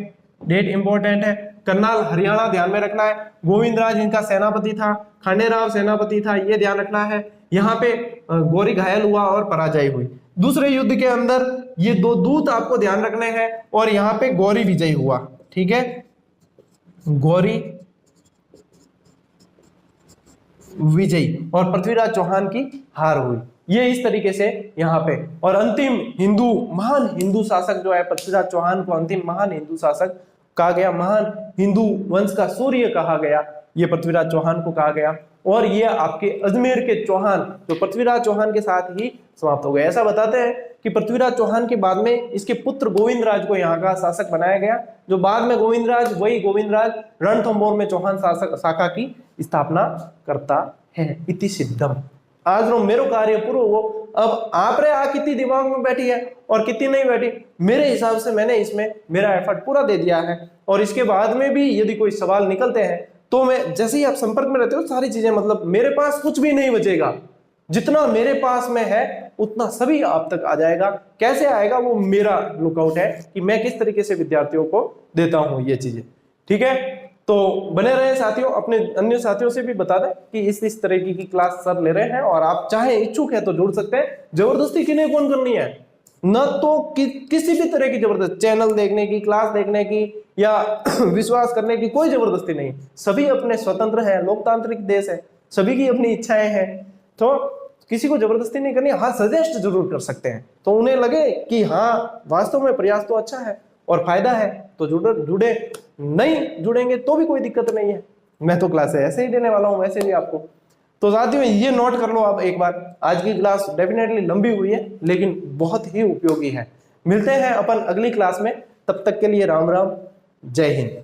डेट इंपॉर्टेंट है। करनाल हरियाणा ध्यान में रखना है, गोविंदराज इनका सेनापति था, खांडेराव सेनापति था, ये ध्यान रखना है। यहाँ पे गौरी घायल हुआ और पराजय हुई। दूसरे युद्ध के अंदर ये 2 दूत आपको ध्यान रखने हैं, और यहाँ पे गौरी विजयी हुआ। ठीक है, गौरी विजयी और पृथ्वीराज चौहान की हार हुई। ये इस तरीके से यहाँ पे, और अंतिम महान हिंदू शासक जो है पृथ्वीराज चौहान को अंतिम महान हिंदू शासक कहा गया, महान हिंदू वंश का सूर्य कहा गया, ये पृथ्वीराज चौहान को कहा गया। और ये आपके अजमेर के चौहान जो पृथ्वीराज चौहान के साथ ही समाप्त हो गए। ऐसा बताते हैं कि पृथ्वीराज चौहान के बाद में इसके पुत्र गोविंदराज को यहाँ का शासक बनाया गया, जो बाद में गोविंदराज वही गोविंदराज रणथंभौर में चौहान शाखा की स्थापना करता है। इति सिद्धम आज रो मेरो कार्य पूरा हो। अब आप रे कितनी दिमाग में बैठी है और कितनी नहीं बैठी, मेरे हिसाब से मैंने इसमें मेरा एफर्ट पूरा दे दिया है। और इसके बाद में भी यदि कोई सवाल निकलते हैं तो मैं जैसे ही आप संपर्क में रहते हो सारी चीजें, मतलब मेरे पास कुछ भी नहीं बचेगा, जितना मेरे पास में है उतना सभी आप तक आ जाएगा। कैसे आएगा वो मेरा लुकआउट है कि मैं किस तरीके से विद्यार्थियों को देता हूं ये चीजें। ठीक है, तो बने रहे साथियों, अपने अन्य साथियों से भी बता दें कि इस तरह की क्लास सर ले रहे हैं और आप चाहे इच्छुक है तो जुड़ सकते हैं। जबरदस्ती किन्हें कौन करनी है, न तो किसी भी तरह की जबरदस्ती, चैनल देखने की, क्लास देखने की या विश्वास करने की कोई जबरदस्ती नहीं। सभी अपने स्वतंत्र हैं, लोकतांत्रिक देश है, सभी की अपनी इच्छाएं हैं, तो किसी को जबरदस्ती नहीं करनी। हाँ सजेस्ट जरूर कर सकते हैं, तो उन्हें लगे कि हाँ वास्तव में प्रयास तो अच्छा है और फायदा है तो जुड़े, नहीं जुड़ेंगे तो भी कोई दिक्कत नहीं है। मैं तो क्लास ऐसे ही देने वाला हूं वैसे भी आपको। तो साथियों ये नोट कर लो आप एक बार, आज की क्लास डेफिनेटली लंबी हुई है लेकिन बहुत ही उपयोगी है। मिलते हैं अपन अगली क्लास में, तब तक के लिए राम राम, जय हिंद।